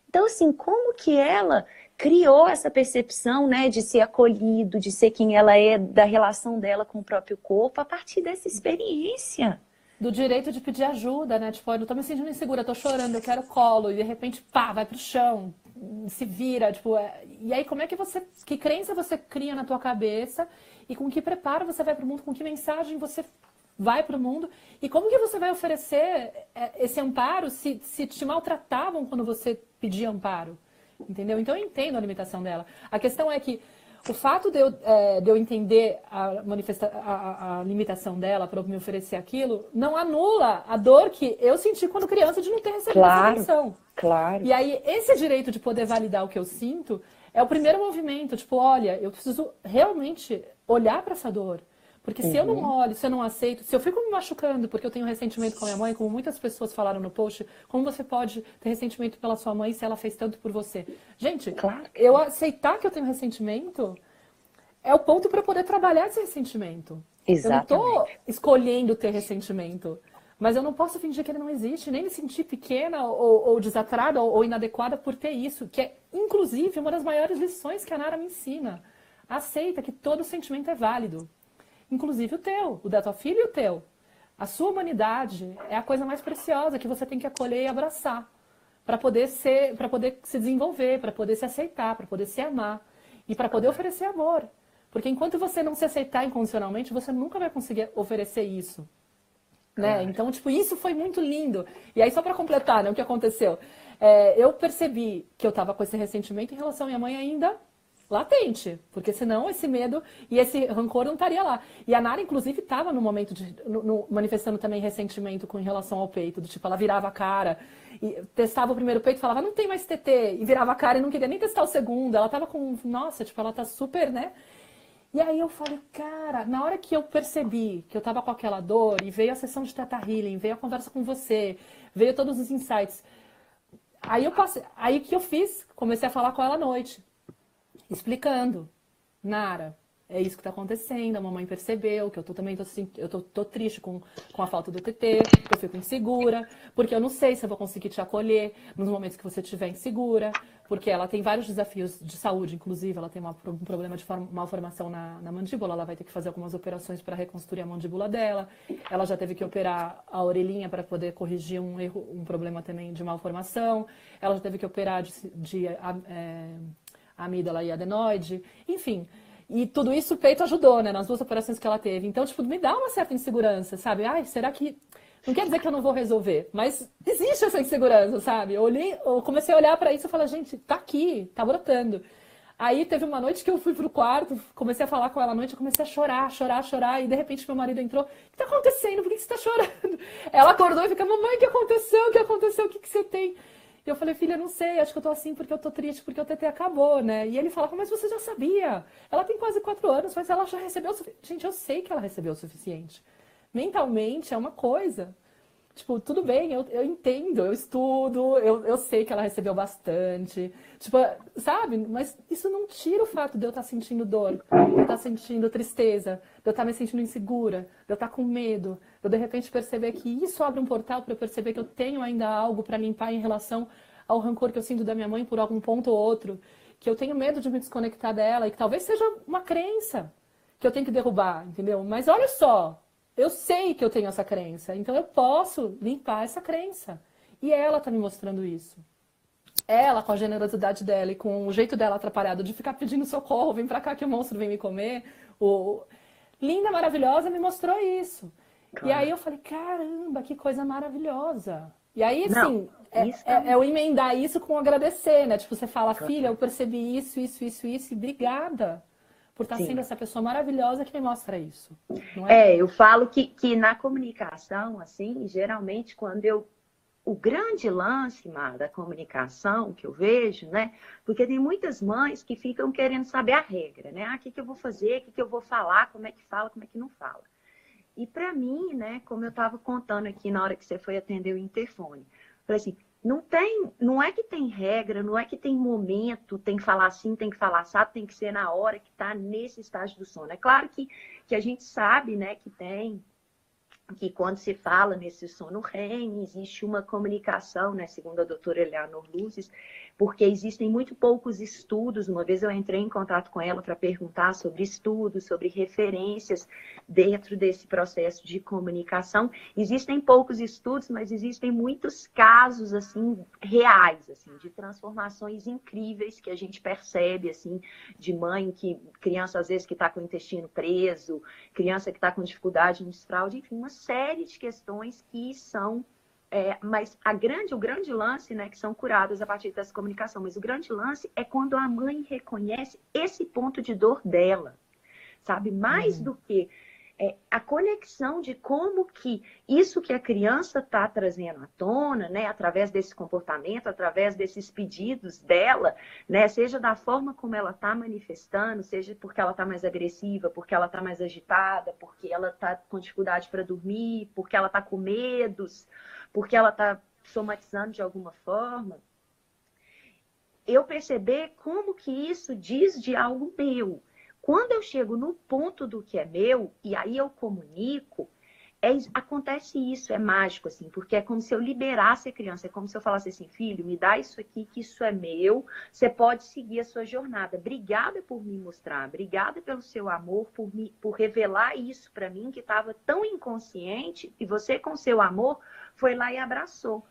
S2: Então, assim, como que ela criou essa percepção, né, de ser acolhido, de ser quem ela é, da relação dela com o próprio corpo, a partir dessa experiência?
S1: Do direito de pedir ajuda, né? Tipo, eu tô me sentindo insegura, tô chorando, eu quero colo, e de repente, pá, vai pro chão, se vira, tipo... E aí, como é que você... Que crença você cria na tua cabeça e com que preparo você vai pro mundo, com que mensagem você vai pro mundo e como que você vai oferecer esse amparo se te maltratavam quando você pedia amparo, entendeu? Então, eu entendo a limitação dela. A questão é que o fato de eu entender a limitação dela para me oferecer aquilo não anula a dor que eu senti quando criança de não ter recebido essa atenção.
S2: Claro.
S1: E aí, esse direito de poder validar o que eu sinto é o primeiro movimento. Tipo, olha, eu preciso realmente olhar para essa dor. Porque se eu não olho, se eu não aceito, se eu fico me machucando porque eu tenho ressentimento com a minha mãe, como muitas pessoas falaram no post, como você pode ter ressentimento pela sua mãe se ela fez tanto por você? Gente, eu aceitar que eu tenho ressentimento é o ponto para eu poder trabalhar esse ressentimento.
S2: Exatamente.
S1: Eu não estou escolhendo ter ressentimento. Mas eu não posso fingir que ele não existe, nem me sentir pequena ou desatrada ou inadequada por ter isso, que é, inclusive, uma das maiores lições que a Nara me ensina. Aceita que todo sentimento é válido. Inclusive o teu, o da tua filha e o teu. A sua humanidade é a coisa mais preciosa que você tem que acolher e abraçar para poder se desenvolver, para poder se aceitar, para poder se amar e para poder oferecer amor. Porque enquanto você não se aceitar incondicionalmente, você nunca vai conseguir oferecer isso. Né? Então, tipo, isso foi muito lindo. E aí, só para completar, né, o que aconteceu? Eu percebi que eu estava com esse ressentimento em relação à minha mãe ainda latente, porque senão esse medo e esse rancor não estaria lá. E a Nara, inclusive, estava no momento manifestando também ressentimento com relação ao peito, do tipo, ela virava a cara e testava o primeiro peito e falava, não tem mais TT, e virava a cara e não queria nem testar o segundo. Ela tava com, nossa, tipo, ela tá super, né? E aí eu falei, cara, na hora que eu percebi que eu tava com aquela dor, e veio a sessão de Theta Healing, veio a conversa com você, veio todos os insights, aí que eu fiz, comecei a falar com ela à noite, explicando, Nara, é isso que tá acontecendo, a mamãe percebeu que eu tô triste com a falta do TT, que eu fico insegura, porque eu não sei se eu vou conseguir te acolher nos momentos que você estiver insegura, porque ela tem vários desafios de saúde, inclusive, ela tem um problema de malformação na mandíbula, ela vai ter que fazer algumas operações para reconstruir a mandíbula dela, ela já teve que operar a orelhinha para poder corrigir um problema também de malformação, ela já teve que operar de amígdala e adenoide, enfim. E tudo isso o peito ajudou, né? Nas 2 operações que ela teve. Então, tipo, me dá uma certa insegurança, sabe? Ai, será que... Não quer dizer que eu não vou resolver, mas existe essa insegurança, sabe? Eu comecei a olhar pra isso e falei, gente, tá aqui, tá brotando. Aí teve uma noite que eu fui pro quarto, comecei a falar com ela à noite, eu comecei a chorar, chorar, chorar, e de repente meu marido entrou, o que tá acontecendo? Por que você tá chorando? Ela acordou e fica, mamãe, o que aconteceu? O que aconteceu? O que você tem? E eu falei, filha, não sei, acho que eu tô assim porque eu tô triste, porque o TT acabou, né? E ele falava, mas você já sabia. Ela tem quase 4 anos, mas ela já recebeu o suficiente. Gente, eu sei que ela recebeu o suficiente. Mentalmente é uma coisa. Tipo, tudo bem, eu entendo, eu estudo, eu sei que ela recebeu bastante. Tipo, sabe? Mas isso não tira o fato de eu estar sentindo dor, de eu estar sentindo tristeza, de eu estar me sentindo insegura, de eu estar com medo, de eu de repente perceber que isso abre um portal para eu perceber que eu tenho ainda algo para limpar em relação ao rancor que eu sinto da minha mãe por algum ponto ou outro, que eu tenho medo de me desconectar dela e que talvez seja uma crença que eu tenho que derrubar, entendeu? Mas olha só, eu sei que eu tenho essa crença, então eu posso limpar essa crença. E ela tá me mostrando isso. Ela, com a generosidade dela e com o jeito dela atrapalhado de ficar pedindo socorro, vem pra cá que o monstro vem me comer. Linda, maravilhosa, me mostrou isso. E aí
S2: Claro.
S1: eu falei, caramba, que coisa maravilhosa. E aí,
S2: Não,
S1: assim,
S2: isso é
S1: é eu emendar isso com agradecer, né? Tipo, você fala, filha, eu
S2: claro.
S1: percebi isso, e obrigada por estar sendo
S2: Sim.
S1: essa pessoa maravilhosa que me mostra isso, não é?
S2: É, eu falo que na comunicação, assim, geralmente quando eu o grande lance, Mar, da comunicação que eu vejo, né? Porque tem muitas mães que ficam querendo saber a regra, né? Ah, o que eu vou fazer, o que eu vou falar, como é que fala, como é que não fala. E para mim, né, como eu estava contando aqui na hora que você foi atender o interfone, falei assim, não é que tem regra, não é que tem momento, tem que falar assim, tem que falar assado, tem que ser na hora que está nesse estágio do sono. É claro que a gente sabe, né, que quando se fala nesse sono REM, existe uma comunicação, né, segundo a doutora Eleanor Luzes, porque existem muito poucos estudos. Uma vez eu entrei em contato com ela para perguntar sobre estudos, sobre referências dentro desse processo de comunicação. Existem poucos estudos, mas existem muitos casos assim reais, assim, de transformações incríveis que a gente percebe, assim, de mãe que criança às vezes que está com o intestino preso, criança que está com dificuldade no desfraude, enfim, uma série de questões que são, mas o grande lance, né, que são curadas a partir dessa comunicação, mas o grande lance é quando a mãe reconhece esse ponto de dor dela, sabe? Mais
S1: Uhum.
S2: do que a conexão de como que isso que a criança está trazendo à tona, né, através desse comportamento, através desses pedidos dela, né, seja da forma como ela está manifestando, seja porque ela está mais agressiva, porque ela está mais agitada, porque ela está com dificuldade para dormir, porque ela está com medos, porque ela está somatizando de alguma forma, eu perceber como que isso diz de algo meu. Quando eu chego no ponto do que é meu, e aí eu comunico, acontece isso, é mágico, assim, porque é como se eu liberasse a criança, é como se eu falasse assim, filho, me dá isso aqui, que isso é meu, você pode seguir a sua jornada. Obrigada por me mostrar, obrigada pelo seu amor, por revelar isso para mim, que estava tão inconsciente, e você, com seu amor, foi lá e abraçou,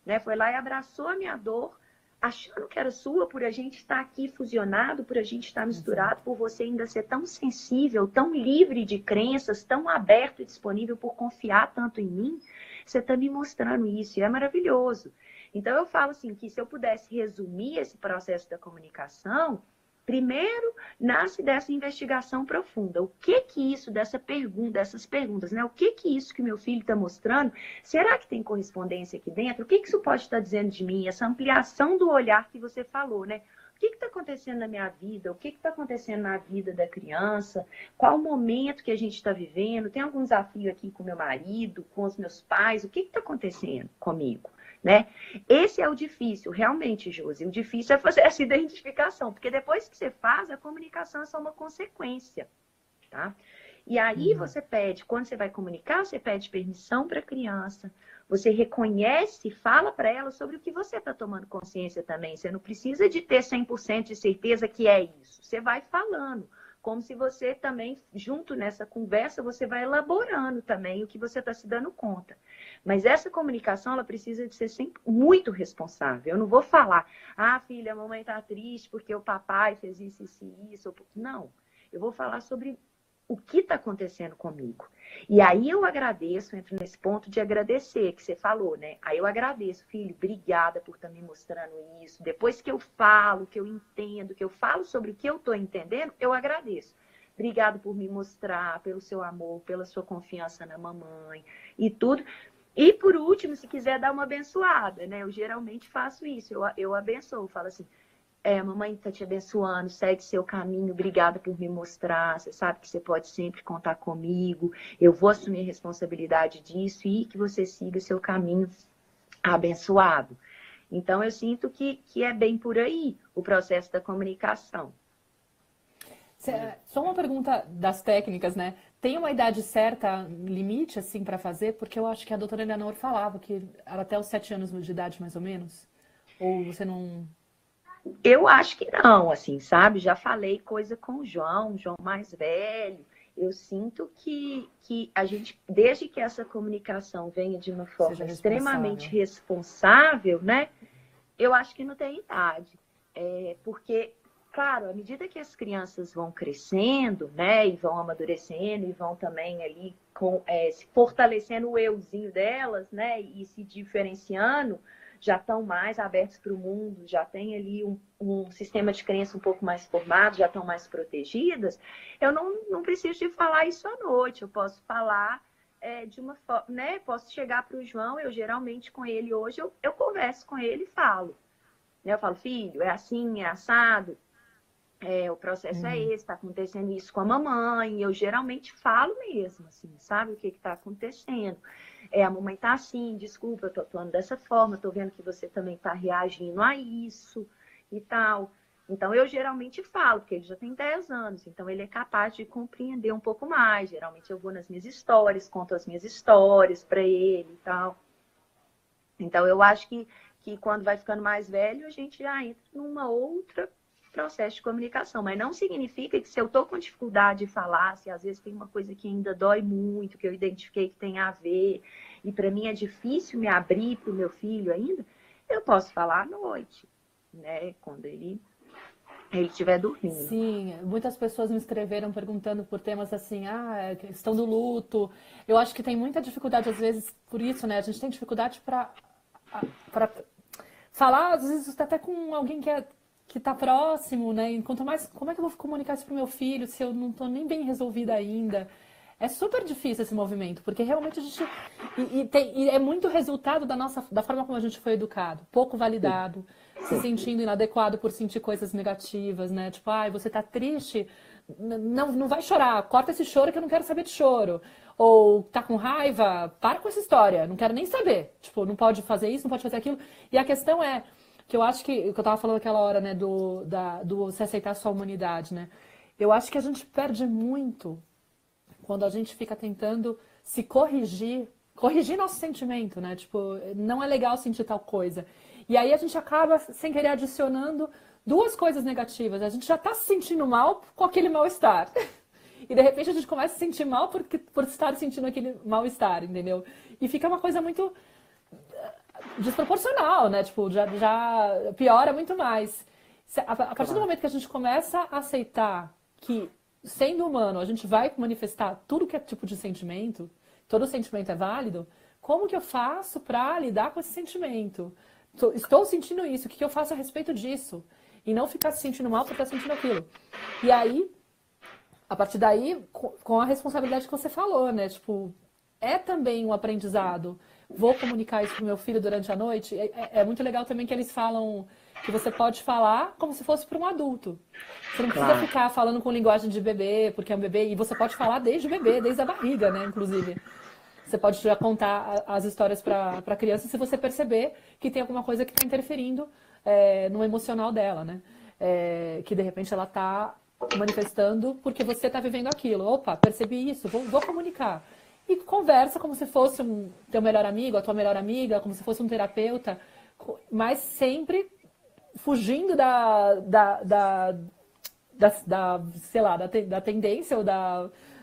S2: né? Foi lá e abraçou a minha dor, achando que era sua, por a gente estar aqui fusionado, por a gente estar misturado,
S1: Exato.
S2: por você ainda ser tão sensível, tão livre de crenças, tão aberto e disponível por confiar tanto em mim, você está me mostrando isso, e é maravilhoso. Então eu falo assim, que se eu pudesse resumir esse processo da comunicação, primeiro nasce dessa investigação profunda. O que isso, dessas perguntas, né? O que isso que meu filho está mostrando? Será que tem correspondência aqui dentro? O que isso pode estar dizendo de mim? Essa ampliação do olhar que você falou, né? O que está acontecendo na minha vida? O que está acontecendo na vida da criança? Qual o momento que a gente está vivendo? Tem algum desafio aqui com meu marido, com os meus pais? O que está acontecendo comigo? Né? Esse é o difícil, realmente, Josi. O difícil é fazer essa identificação, porque depois que você faz, a comunicação é só uma consequência, tá? E aí
S1: Uhum.
S2: você pede, quando você vai comunicar, você pede permissão para a criança, você reconhece, fala para ela sobre o que você está tomando consciência também. Você não precisa de ter 100% de certeza que é isso. Você vai falando, como se você também, junto nessa conversa, você vai elaborando também o que você está se dando conta. Mas essa comunicação, ela precisa de ser sempre muito responsável. Eu não vou falar, ah, filha, a mamãe está triste porque o papai fez isso, isso e isso. Não. Eu vou falar sobre o que está acontecendo comigo. E aí eu agradeço, entro nesse ponto de agradecer, que você falou, né? Aí eu agradeço, filho, obrigada por estar me mostrando isso. Depois que eu falo, que eu entendo, que eu falo sobre o que eu estou entendendo, eu agradeço. Obrigado por me mostrar, pelo seu amor, pela sua confiança na mamãe e tudo. E por último, se quiser dar uma abençoada, né? Eu geralmente faço isso, eu abençoo, falo assim, a mamãe está te abençoando, segue seu caminho, obrigada por me mostrar, você sabe que você pode sempre contar comigo, eu vou assumir a responsabilidade disso e que você siga seu caminho abençoado. Então, eu sinto que é bem por aí o processo da comunicação.
S1: Só uma pergunta das técnicas, né? Tem uma idade certa, limite, assim, para fazer? Porque eu acho que a doutora Eleanor falava que era até os 7 anos de idade, mais ou menos. Ou você não...
S2: Eu acho que não, assim, sabe? Já falei coisa com o João mais velho. Eu sinto que a gente, desde que essa comunicação venha de uma forma extremamente responsável, né? Eu acho que não tem idade. Porque, claro, à medida que as crianças vão crescendo, né? E vão amadurecendo e vão também ali se fortalecendo o euzinho delas, né? E se diferenciando, já estão mais abertos para o mundo, já tem ali um sistema de crença um pouco mais formado, já estão mais protegidas, eu não preciso de falar isso à noite, eu posso falar de uma forma, né? Posso chegar para o João, eu geralmente com ele hoje, eu converso com ele e falo. Né? Eu falo, filho, é assim, é assado, o processo é esse, está acontecendo isso com a mamãe, eu geralmente falo mesmo, assim, sabe o que está acontecendo. A mamãe está assim, desculpa, eu estou atuando dessa forma, estou vendo que você também está reagindo a isso e tal. Então, eu geralmente falo, porque ele já tem 10 anos, então ele é capaz de compreender um pouco mais. Geralmente eu vou nas minhas histórias, conto as minhas histórias para ele e tal. Então, eu acho que quando vai ficando mais velho, a gente já entra numa outra processo de comunicação, mas não significa que se eu estou com dificuldade de falar, se às vezes tem uma coisa que ainda dói muito, que eu identifiquei que tem a ver, e para mim é difícil me abrir para o meu filho ainda, eu posso falar à noite, né? Quando ele estiver dormindo.
S1: Sim, muitas pessoas me escreveram perguntando por temas assim, questão do luto. Eu acho que tem muita dificuldade, às vezes, por isso, né? A gente tem dificuldade para falar, às vezes, até com alguém que tá próximo, né? Enquanto mais, como é que eu vou comunicar isso pro meu filho se eu não tô nem bem resolvida ainda? É super difícil esse movimento, porque realmente a gente... E é muito resultado da forma como a gente foi educado. Pouco validado, se sentindo inadequado por sentir coisas negativas, né? Tipo, você tá triste, não vai chorar, corta esse choro que eu não quero saber de choro. Ou tá com raiva, para com essa história, não quero nem saber. Tipo, não pode fazer isso, não pode fazer aquilo. E a questão é, que eu acho que eu tava falando aquela hora, né, do se aceitar a sua humanidade, né? Eu acho que a gente perde muito quando a gente fica tentando se corrigir nosso sentimento, né? Tipo, não é legal sentir tal coisa. E aí a gente acaba, sem querer, adicionando 2 coisas negativas. A gente já tá se sentindo mal com aquele mal-estar. E de repente a gente começa a se sentir mal por estar sentindo aquele mal-estar, entendeu? E fica uma coisa muito desproporcional, né? Tipo, já piora muito mais. A partir do momento que a gente começa a aceitar que, sendo humano, a gente vai manifestar tudo que é tipo de sentimento, todo sentimento é válido, como que eu faço para lidar com esse sentimento? Estou sentindo isso, o que eu faço a respeito disso? E não ficar se sentindo mal por estar sentindo aquilo. E aí, a partir daí, com a responsabilidade que você falou, né? Tipo, é também um aprendizado. Vou comunicar isso pro meu filho durante a noite. É muito legal também que eles falam que você pode falar como se fosse para um adulto. Você não precisa ficar falando com linguagem de bebê, porque é um bebê. E você pode falar desde o bebê, desde a barriga, né? Inclusive. Você pode já contar as histórias para a criança se você perceber que tem alguma coisa que está interferindo no emocional dela, né? Que de repente ela está manifestando porque você está vivendo aquilo. Opa, percebi isso, vou comunicar. E conversa como se fosse teu melhor amigo, a tua melhor amiga, como se fosse um terapeuta, mas sempre fugindo sei lá, da tendência ou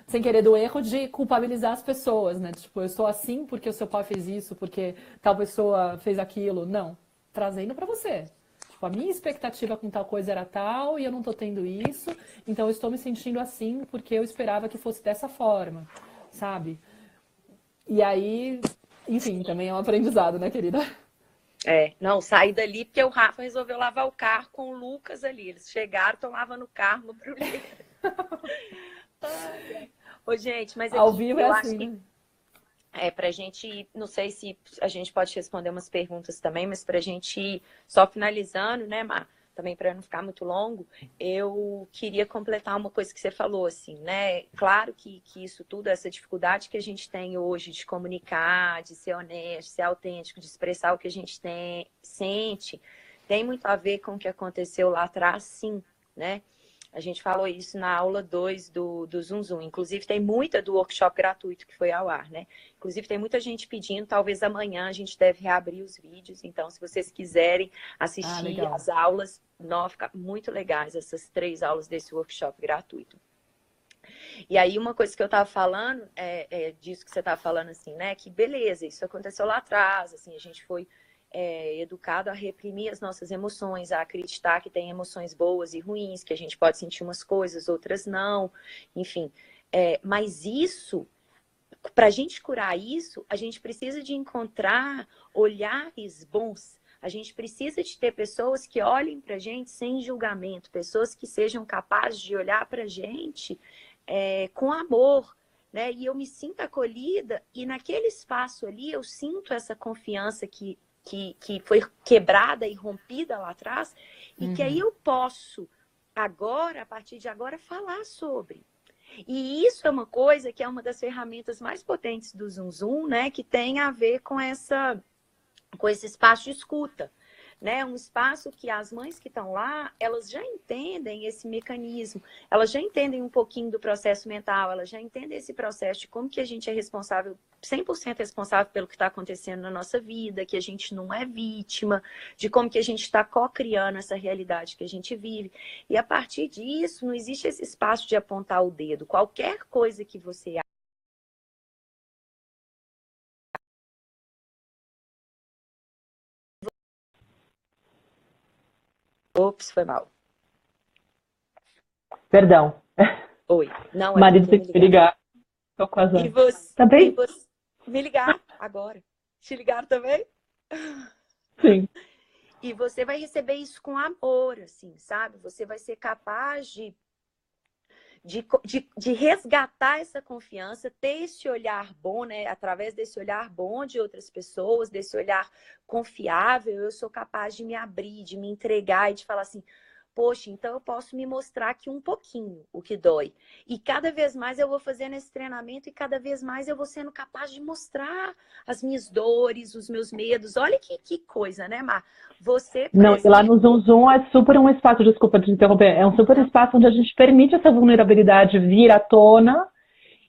S1: sem querer, do erro de culpabilizar as pessoas, né? Tipo, eu sou assim porque o seu pai fez isso, porque tal pessoa fez aquilo. Não, trazendo pra você. Tipo, a minha expectativa com tal coisa era tal e eu não tô tendo isso, então eu estou me sentindo assim porque eu esperava que fosse dessa forma, sabe? E aí, enfim, também é um aprendizado, né, querida?
S2: Não, saí dali porque o Rafa resolveu lavar o carro com o Lucas ali. Eles chegaram, estão lavando o carro no problema. Ô, gente, mas
S1: Ao
S2: aqui
S1: vivo é
S2: eu acho
S1: assim,
S2: que
S1: né?
S2: pra gente, não sei se a gente pode responder umas perguntas também, mas pra gente ir só finalizando, né, Mar? Também para não ficar muito longo, eu queria completar uma coisa que você falou, assim, né? Claro que isso tudo, essa dificuldade que a gente tem hoje de comunicar, de ser honesto, de ser autêntico, de expressar o que a gente sente, tem muito a ver com o que aconteceu lá atrás, sim, né? A gente falou isso na aula 2 do Zoom Zoom. Inclusive, tem muita do workshop gratuito que foi ao ar, né? Inclusive, tem muita gente pedindo, talvez amanhã a gente deve reabrir os vídeos. Então, se vocês quiserem
S1: Ah,
S2: assistir
S1: legal.
S2: as aulas, não, fica muito legais essas 3 aulas desse workshop gratuito. E aí, uma coisa que eu estava falando, disso que você estava falando, assim, né? Que beleza, isso aconteceu lá atrás, assim, a gente foi educado a reprimir as nossas emoções, a acreditar que tem emoções boas e ruins, que a gente pode sentir umas coisas, outras não, enfim. Mas isso, para a gente curar isso, a gente precisa de encontrar olhares bons. A gente precisa de ter pessoas que olhem para a gente sem julgamento, pessoas que sejam capazes de olhar para a gente com amor, né? E eu me sinto acolhida, e naquele espaço ali eu sinto essa confiança que foi quebrada e rompida lá atrás, e que aí eu posso agora, a partir de agora, falar sobre. E isso é uma coisa que é uma das ferramentas mais potentes do Zoom Zoom, né? Que tem a ver com esse espaço de escuta, né? Um espaço que as mães que estão lá, elas já entendem esse mecanismo, elas já entendem um pouquinho do processo mental, elas já entendem esse processo de como que a gente é responsável, 100% responsável pelo que está acontecendo na nossa vida, que a gente não é vítima, de como que a gente está co-criando essa realidade que a gente vive. E a partir disso, não existe esse espaço de apontar o dedo. Qualquer coisa que você... Ops, foi mal.
S3: Perdão.
S2: Oi. Não,
S3: O
S2: é
S3: marido
S2: porque
S3: tem
S2: me
S3: que me
S2: ligaram.
S3: ligar. Tô com
S2: E
S3: azar.
S2: você,
S3: Tá
S2: e
S3: bem?
S2: você me ligar agora. Te ligaram também?
S3: Sim.
S2: E você vai receber isso com amor, assim, sabe? Você vai ser capaz de resgatar essa confiança, ter esse olhar bom, né? Através desse olhar bom de outras pessoas, desse olhar confiável, eu sou capaz de me abrir, de me entregar e de falar assim: poxa, então eu posso me mostrar aqui um pouquinho o que dói. E cada vez mais eu vou fazendo esse treinamento, e cada vez mais eu vou sendo capaz de mostrar as minhas dores, os meus medos. Olha que coisa, né, Mar? Você, por
S3: Não, e lá no
S2: exemplo...
S3: Zoom Zoom é super um espaço, desculpa te interromper, é um super
S2: Não,
S3: espaço onde a gente permite essa vulnerabilidade vir à tona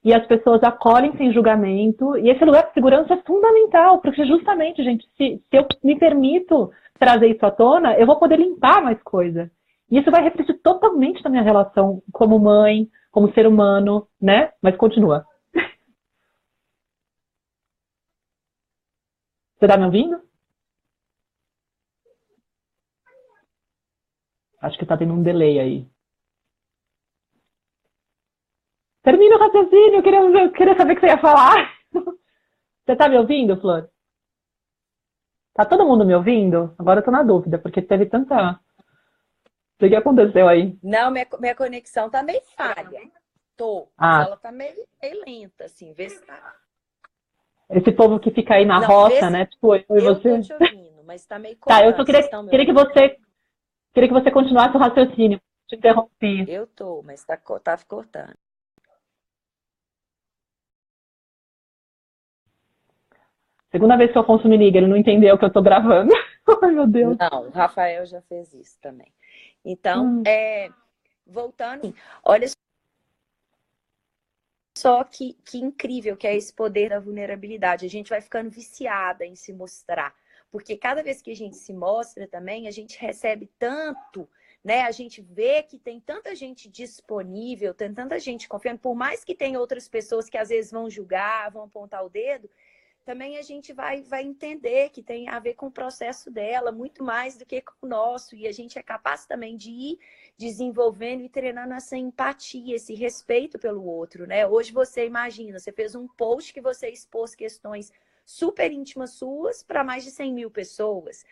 S3: e as pessoas acolhem sem julgamento. E esse lugar de segurança é fundamental, porque justamente, gente, se eu me permito trazer isso à tona, eu vou poder limpar mais coisa. E isso vai refletir totalmente na minha relação como mãe, como ser humano, né? Mas continua. Você tá me ouvindo? Acho que tá tendo um delay aí. Termina o raciocínio, eu queria saber o que você ia falar. Você tá me ouvindo, Flor? Tá todo mundo me ouvindo? Agora eu tô na dúvida, porque teve tanta. O que aconteceu aí?
S2: não, minha conexão tá meio falha. Tô, mas
S3: Ah,
S2: ela tá meio lenta, assim. Vê se tá...
S3: esse povo que fica aí na
S2: Não, vê
S3: roça,
S2: se
S3: né? Tipo, eu e
S2: eu tô
S3: você.
S2: te ouvindo, mas tá meio
S3: Tá, eu só
S2: cortando. Vocês estão me ouvindo?
S3: queria que você continuasse o raciocínio. Te interrompi.
S2: Eu tô, mas tá cortando.
S3: Segunda vez que o Afonso me liga, ele não entendeu que eu tô gravando. Ai, meu Deus.
S2: Não, o Rafael já fez isso também. Então,
S3: Hum.
S2: voltando, olha só que incrível que é esse poder da vulnerabilidade. A gente vai ficando viciada em se mostrar. Porque cada vez que a gente se mostra também, a gente recebe tanto, né? A gente vê que tem tanta gente disponível, tem tanta gente confiando, por mais que tenha outras pessoas que às vezes vão julgar, vão apontar o dedo, também a gente vai entender que tem a ver com o processo dela, muito mais do que com o nosso. E a gente é capaz também de ir desenvolvendo e treinando essa empatia, esse respeito pelo outro, né? Hoje você imagina, você fez um post que você expôs questões super íntimas suas para mais de 100 mil pessoas.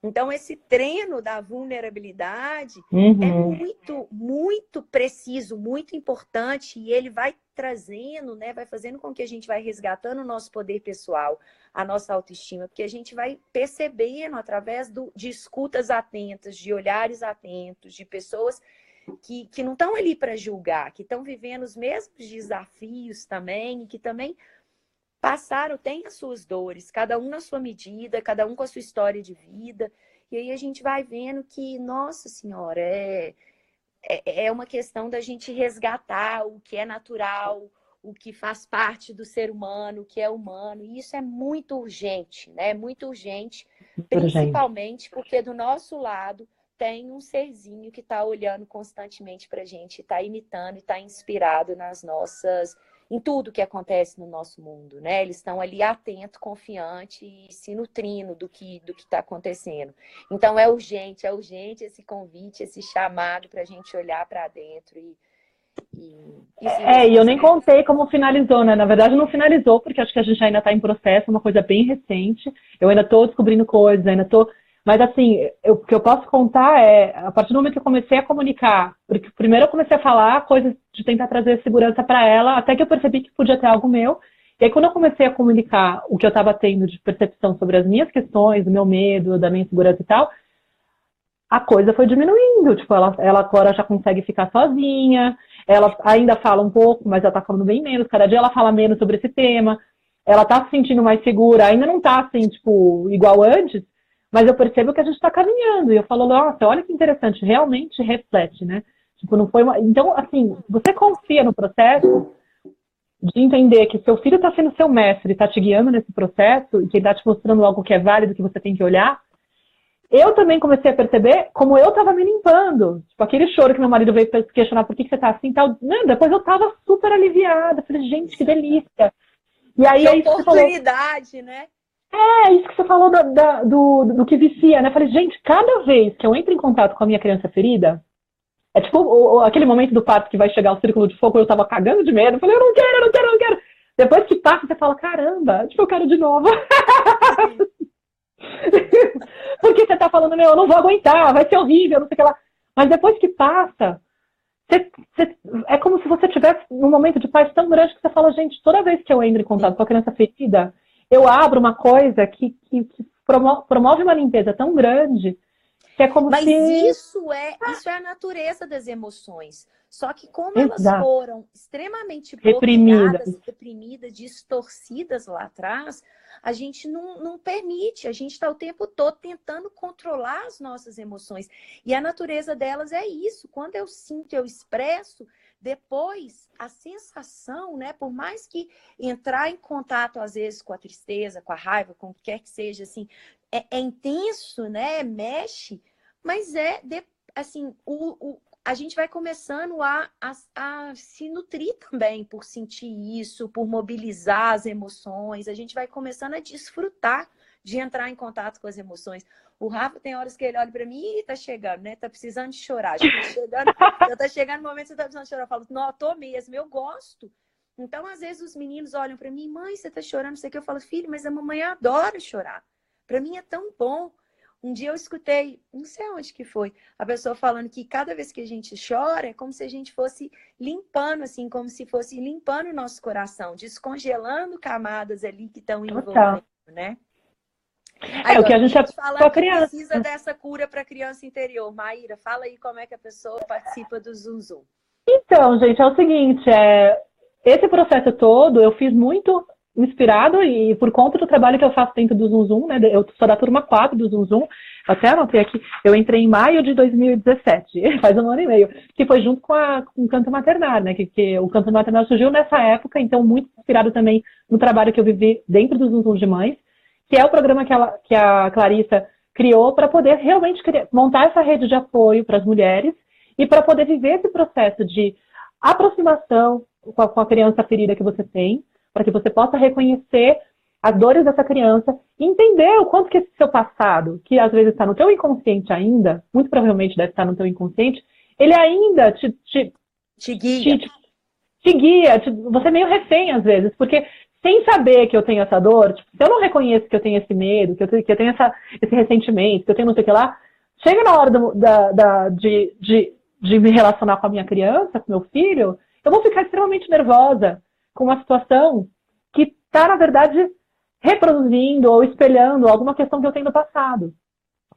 S2: Então, esse treino da vulnerabilidade é muito, muito preciso, muito importante, e ele vai trazendo, né, vai fazendo com que a gente vai resgatando o nosso poder pessoal, a nossa autoestima, porque a gente vai percebendo através de escutas atentas, de olhares atentos, de pessoas que não estão ali para julgar, que estão vivendo os mesmos desafios também, e que também passaram, têm as suas dores, cada um na sua medida, cada um com a sua história de vida. E aí a gente vai vendo que, nossa senhora, é uma questão da gente resgatar o que é natural, o que faz parte do ser humano, o que é humano. E isso é muito urgente, né? Muito urgente, principalmente porque do nosso lado tem um serzinho que está olhando constantemente para a gente, está imitando e está inspirado em tudo que acontece no nosso mundo, né? Eles estão ali atentos, confiantes e se nutrindo do que está acontecendo. Então é urgente esse convite, esse chamado para a gente olhar para dentro
S3: e eu nem contei como finalizou, né? Na verdade não finalizou, porque acho que a gente ainda está em processo, uma coisa bem recente. Eu ainda estou descobrindo coisas, ainda estou... Mas, assim, o que eu posso contar é, a partir do momento que eu comecei a comunicar, porque primeiro eu comecei a falar coisas de tentar trazer segurança para ela, até que eu percebi que podia ter algo meu. E aí, quando eu comecei a comunicar o que eu estava tendo de percepção sobre as minhas questões, do meu medo, da minha insegurança e tal, a coisa foi diminuindo. Tipo, ela agora já consegue ficar sozinha, ela ainda fala um pouco, mas ela tá falando bem menos. Cada dia ela fala menos sobre esse tema, ela tá se sentindo mais segura, ainda não tá, assim, tipo, igual antes, mas eu percebo que a gente está caminhando. E eu falo, nossa, olha que interessante, realmente reflete, né? Tipo, não foi uma... Então, assim, você confia no processo de entender que seu filho está sendo seu mestre, está te guiando nesse processo e que ele está te mostrando algo que é válido, que você tem que olhar. Eu também comecei a perceber como eu estava me limpando. Tipo, aquele choro que meu marido veio questionar por que você está assim e tal. Não, depois eu estava super aliviada. Falei, gente, que delícia. E aí,
S2: que oportunidade, né?
S3: É, isso que você falou do que vicia, né? Falei, gente, cada vez que eu entro em contato com a minha criança ferida, é tipo aquele momento do parto que vai chegar o círculo de fogo, eu tava cagando de medo, falei, eu não quero, eu não quero, eu não quero. Depois que passa, você fala, caramba, tipo, eu quero de novo. Porque você tá falando, meu, eu não vou aguentar, vai ser horrível, não sei o que lá. Mas depois que passa, é como se você tivesse num momento de paz tão grande que você fala, gente, toda vez que eu entro em contato com a criança ferida, eu abro uma coisa que promove uma limpeza tão grande que é como
S2: Mas
S3: se...
S2: isso é a natureza das emoções. Só que como elas foram extremamente bloqueadas, reprimidas, distorcidas lá atrás, a gente não permite. A gente está o tempo todo tentando controlar as nossas emoções. E a natureza delas é isso. Quando eu sinto, eu expresso... Depois, a sensação, né, por mais que entrar em contato, às vezes, com a tristeza, com a raiva, com o que quer que seja, assim, é intenso, né, mexe, mas assim, a gente vai começando a se nutrir também por sentir isso, por mobilizar as emoções, a gente vai começando a desfrutar de entrar em contato com as emoções. O Rafa tem horas que ele olha para mim e tá chegando, né? Tá precisando de chorar. Já tá chegando no momento que você tá precisando de chorar. Eu falo, não, tô mesmo, eu gosto. Então, às vezes, os meninos olham para mim, mãe, você tá chorando, não sei o que. Eu falo, filho, mas a mamãe adora chorar. Para mim é tão bom. Um dia eu escutei, não sei onde que foi, a pessoa falando que cada vez que a gente chora, é como se a gente fosse limpando, assim, como se fosse limpando o nosso coração, descongelando camadas ali que estão envolvendo, né? Aí,
S3: o que a gente
S2: falando que criança precisa dessa cura para a criança interior. Maíra, fala aí como é que a pessoa participa do Zum Zum.
S3: Então, gente, é o seguinte, esse processo todo eu fiz muito inspirado e por conta do trabalho que eu faço dentro do Zum Zum, né? Eu sou da turma 4 do Zum Zum, até anotei aqui, eu entrei em maio de 2017, faz 1 ano e meio, que foi junto com o Canto Maternar, né? Que o Canto Maternar surgiu nessa época, então muito inspirado também no trabalho que eu vivi dentro do Zum Zum de Mães, que é o programa que a Clarissa criou para poder realmente montar essa rede de apoio para as mulheres e para poder viver esse processo de aproximação com a criança ferida que você tem, para que você possa reconhecer as dores dessa criança, e entender o quanto que esse seu passado, que às vezes está no teu inconsciente ainda, muito provavelmente deve estar no teu inconsciente, ele ainda te
S2: guia.
S3: Te guia, você é meio refém às vezes, porque sem saber que eu tenho essa dor, tipo, se eu não reconheço que eu tenho esse medo, que eu tenho esse ressentimento, que eu tenho não sei o que lá, chega na hora de me relacionar com a minha criança, com meu filho, eu vou ficar extremamente nervosa com uma situação que está, na verdade, reproduzindo ou espelhando alguma questão que eu tenho no passado.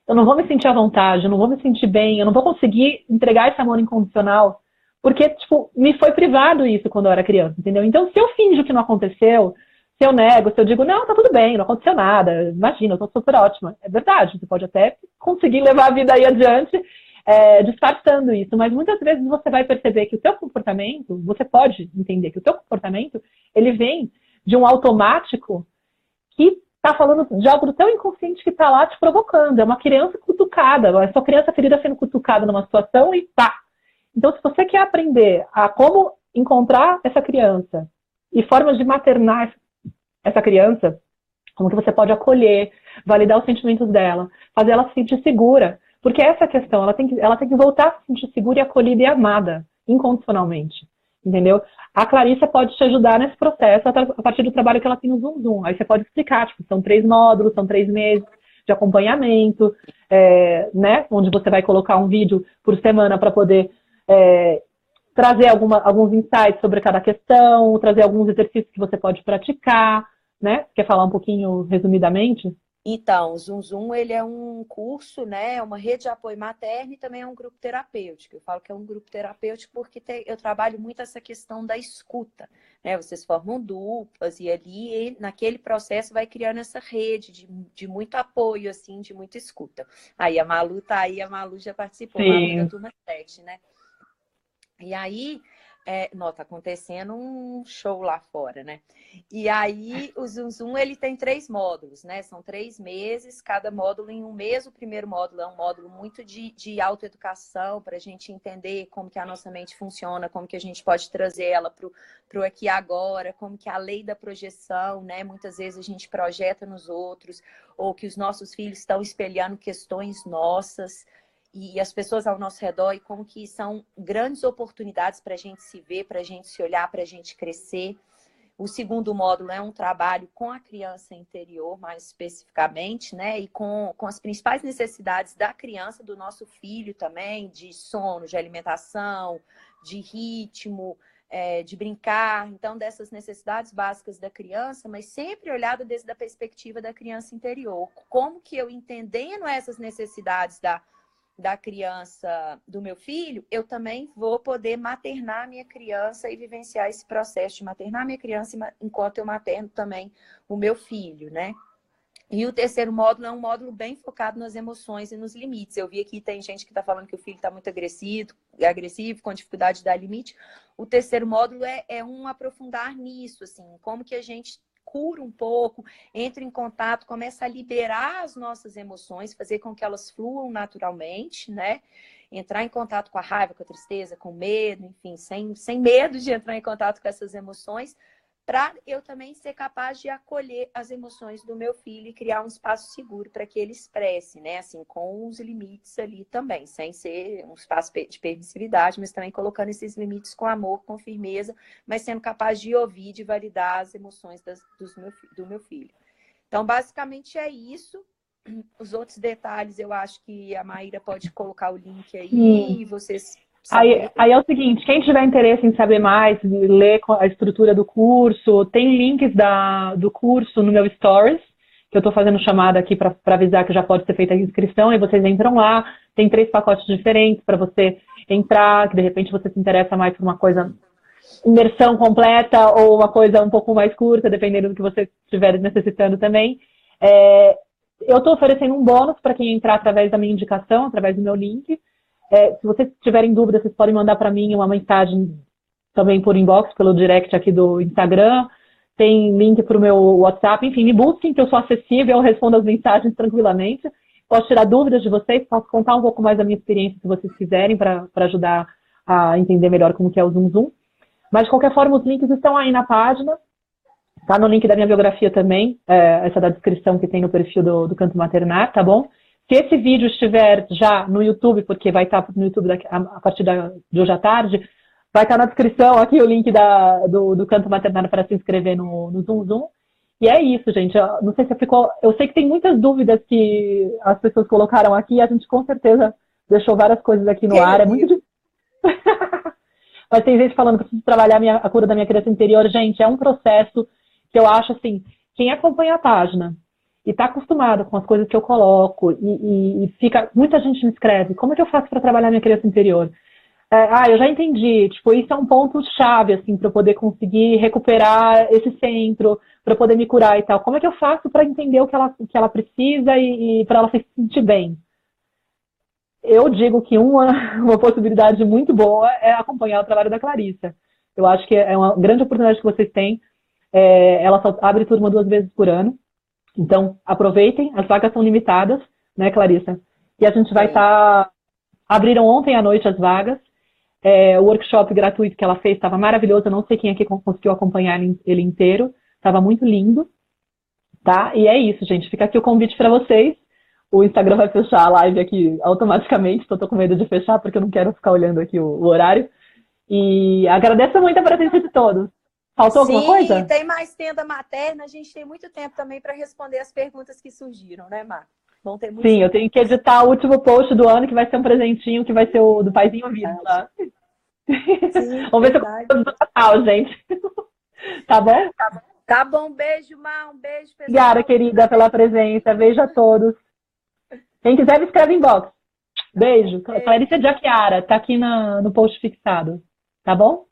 S3: Eu não vou me sentir à vontade, eu não vou me sentir bem, eu não vou conseguir entregar esse amor incondicional, porque, tipo, me foi privado isso quando eu era criança, entendeu? Então, se eu finjo que não aconteceu, se eu nego, se eu digo, não, tá tudo bem, não aconteceu nada, imagina, eu tô super ótima. É verdade, você pode até conseguir levar a vida aí adiante disfarçando isso, mas muitas vezes você vai perceber que o teu comportamento, você pode entender que o teu comportamento, ele vem de um automático que tá falando de algo do teu inconsciente que tá lá te provocando. É uma criança cutucada, é sua criança ferida sendo cutucada numa situação e pá! Então, se você quer aprender a como encontrar essa criança e formas de maternar essa criança, como que você pode acolher, validar os sentimentos dela, fazer ela se sentir segura, porque essa questão, ela tem que voltar a se sentir segura e acolhida e amada, incondicionalmente, entendeu? A Clarissa pode te ajudar nesse processo a partir do trabalho que ela tem no Zoom Zoom. Aí você pode explicar, tipo, são 3 módulos, são 3 meses de acompanhamento, né? Onde você vai colocar um vídeo por semana para poder trazer alguns insights sobre cada questão, trazer alguns exercícios que você pode praticar, né? Quer falar um pouquinho resumidamente?
S2: Então, o Zoom Zoom, ele é um curso, né, é uma rede de apoio materno e também é um grupo terapêutico. Eu falo que é um grupo terapêutico porque eu trabalho muito essa questão da escuta, né? Vocês formam duplas e ali, naquele processo, vai criando essa rede de muito apoio, assim, de muita escuta. Aí a Malu tá aí, a Malu já participou, a Malu da turma 7, né? E aí, tá acontecendo um show lá fora, né? E aí, o Zoom Zoom, ele tem 3 módulos, né? São 3 meses, cada módulo em um mês. O primeiro módulo é um módulo muito de autoeducação, para a gente entender como que a nossa mente funciona, como que a gente pode trazer ela pro aqui e agora, como que a lei da projeção, né? Muitas vezes a gente projeta nos outros, ou que os nossos filhos estão espelhando questões nossas, e as pessoas ao nosso redor, e como que são grandes oportunidades para a gente se ver, para a gente se olhar, para a gente crescer. O segundo módulo é um trabalho com a criança interior, mais especificamente, né? E com as principais necessidades da criança, do nosso filho também, de sono, de alimentação, de ritmo, de brincar. Então, dessas necessidades básicas da criança, mas sempre olhada desde a perspectiva da criança interior. Como que eu, entendendo essas necessidades da criança, do meu filho, eu também vou poder maternar minha criança e vivenciar esse processo de maternar minha criança enquanto eu materno também o meu filho, né? E o terceiro módulo é um módulo bem focado nas emoções e nos limites. Eu vi aqui, tem gente que está falando que o filho está muito agressivo, com dificuldade de dar limite. O terceiro módulo é um aprofundar nisso, assim, como que a gente cura um pouco, entra em contato, começa a liberar as nossas emoções, fazer com que elas fluam naturalmente, né? Entrar em contato com a raiva, com a tristeza, com o medo, enfim, sem medo de entrar em contato com essas emoções, para eu também ser capaz de acolher as emoções do meu filho e criar um espaço seguro para que ele expresse, né? Assim, com os limites ali também, sem ser um espaço de permissividade, mas também colocando esses limites com amor, com firmeza, mas sendo capaz de ouvir, de validar as emoções do meu filho. Então, basicamente é isso. Os outros detalhes, eu acho que a Maíra pode colocar o link aí e vocês...
S3: Aí é o seguinte, quem tiver interesse em saber mais, ler a estrutura do curso, tem links do curso no meu Stories, que eu estou fazendo chamada aqui para avisar que já pode ser feita a inscrição, e vocês entram lá, tem 3 pacotes diferentes para você entrar, que de repente você se interessa mais por uma coisa, imersão completa, ou uma coisa um pouco mais curta, dependendo do que você estiver necessitando também. Eu estou oferecendo um bônus para quem entrar através da minha indicação, através do meu link. Se vocês tiverem dúvidas, vocês podem mandar para mim uma mensagem também por inbox, pelo direct aqui do Instagram. Tem link para o meu WhatsApp. Enfim, me busquem, que eu sou acessível, eu respondo as mensagens tranquilamente. Posso tirar dúvidas de vocês, posso contar um pouco mais da minha experiência, se vocês quiserem, para ajudar a entender melhor como que é o Zoom Zoom. Mas, de qualquer forma, os links estão aí na página. Tá no link da minha biografia também, essa da descrição que tem no perfil do Canto Maternar, tá bom? Se esse vídeo estiver já no YouTube, porque vai estar no YouTube a partir de hoje à tarde, vai estar na descrição aqui o link do Canto Maternar para se inscrever no Zoom Zoom. E é isso, gente. Eu não sei se ficou. Eu sei que tem muitas dúvidas que as pessoas colocaram aqui, e a gente com certeza deixou várias coisas aqui no ar. É muito difícil. Mas tem gente falando que preciso trabalhar a cura da minha criança interior. Gente, é um processo que eu acho assim, quem acompanha a página e está acostumado com as coisas que eu coloco, e fica. Muita gente me escreve, como é que eu faço para trabalhar minha criança interior? Eu já entendi, tipo, isso é um ponto-chave, assim, para eu poder conseguir recuperar esse centro, para eu poder me curar e tal. Como é que eu faço para entender o que ela precisa e para ela se sentir bem? Eu digo que uma possibilidade muito boa é acompanhar o trabalho da Clarissa. Eu acho que é uma grande oportunidade que vocês têm. Ela só abre turma 2 vezes por ano. Então, aproveitem, as vagas são limitadas, né, Clarissa? E a gente vai estar... Abriram ontem à noite as vagas. O workshop gratuito que ela fez estava maravilhoso. Eu não sei quem aqui conseguiu acompanhar ele inteiro. Estava muito lindo. Tá? E é isso, gente. Fica aqui o convite para vocês. O Instagram vai fechar a live aqui automaticamente. Estou com medo de fechar porque eu não quero ficar olhando aqui o horário. E agradeço muito a presença de todos. Faltou alguma coisa?
S2: Sim, tem mais tenda materna. A gente tem muito tempo também para responder as perguntas que surgiram, né, Mar? Vão ter muito
S3: Sim,
S2: tempo.
S3: eu tenho que editar o último post do ano, que vai ser um presentinho, que vai ser o do Paizinho Vivo, tá?
S2: Sim,
S3: vamos ver se eu consigo do Natal, gente. Tá bom?
S2: Tá bom, beijo, Mar. Um beijo, pessoal.
S3: Obrigada, querida, pela presença. Beijo a todos. Quem quiser, me escreve em box. Beijo. Clarissa de Aquiara, tá aqui no post fixado. Tá bom?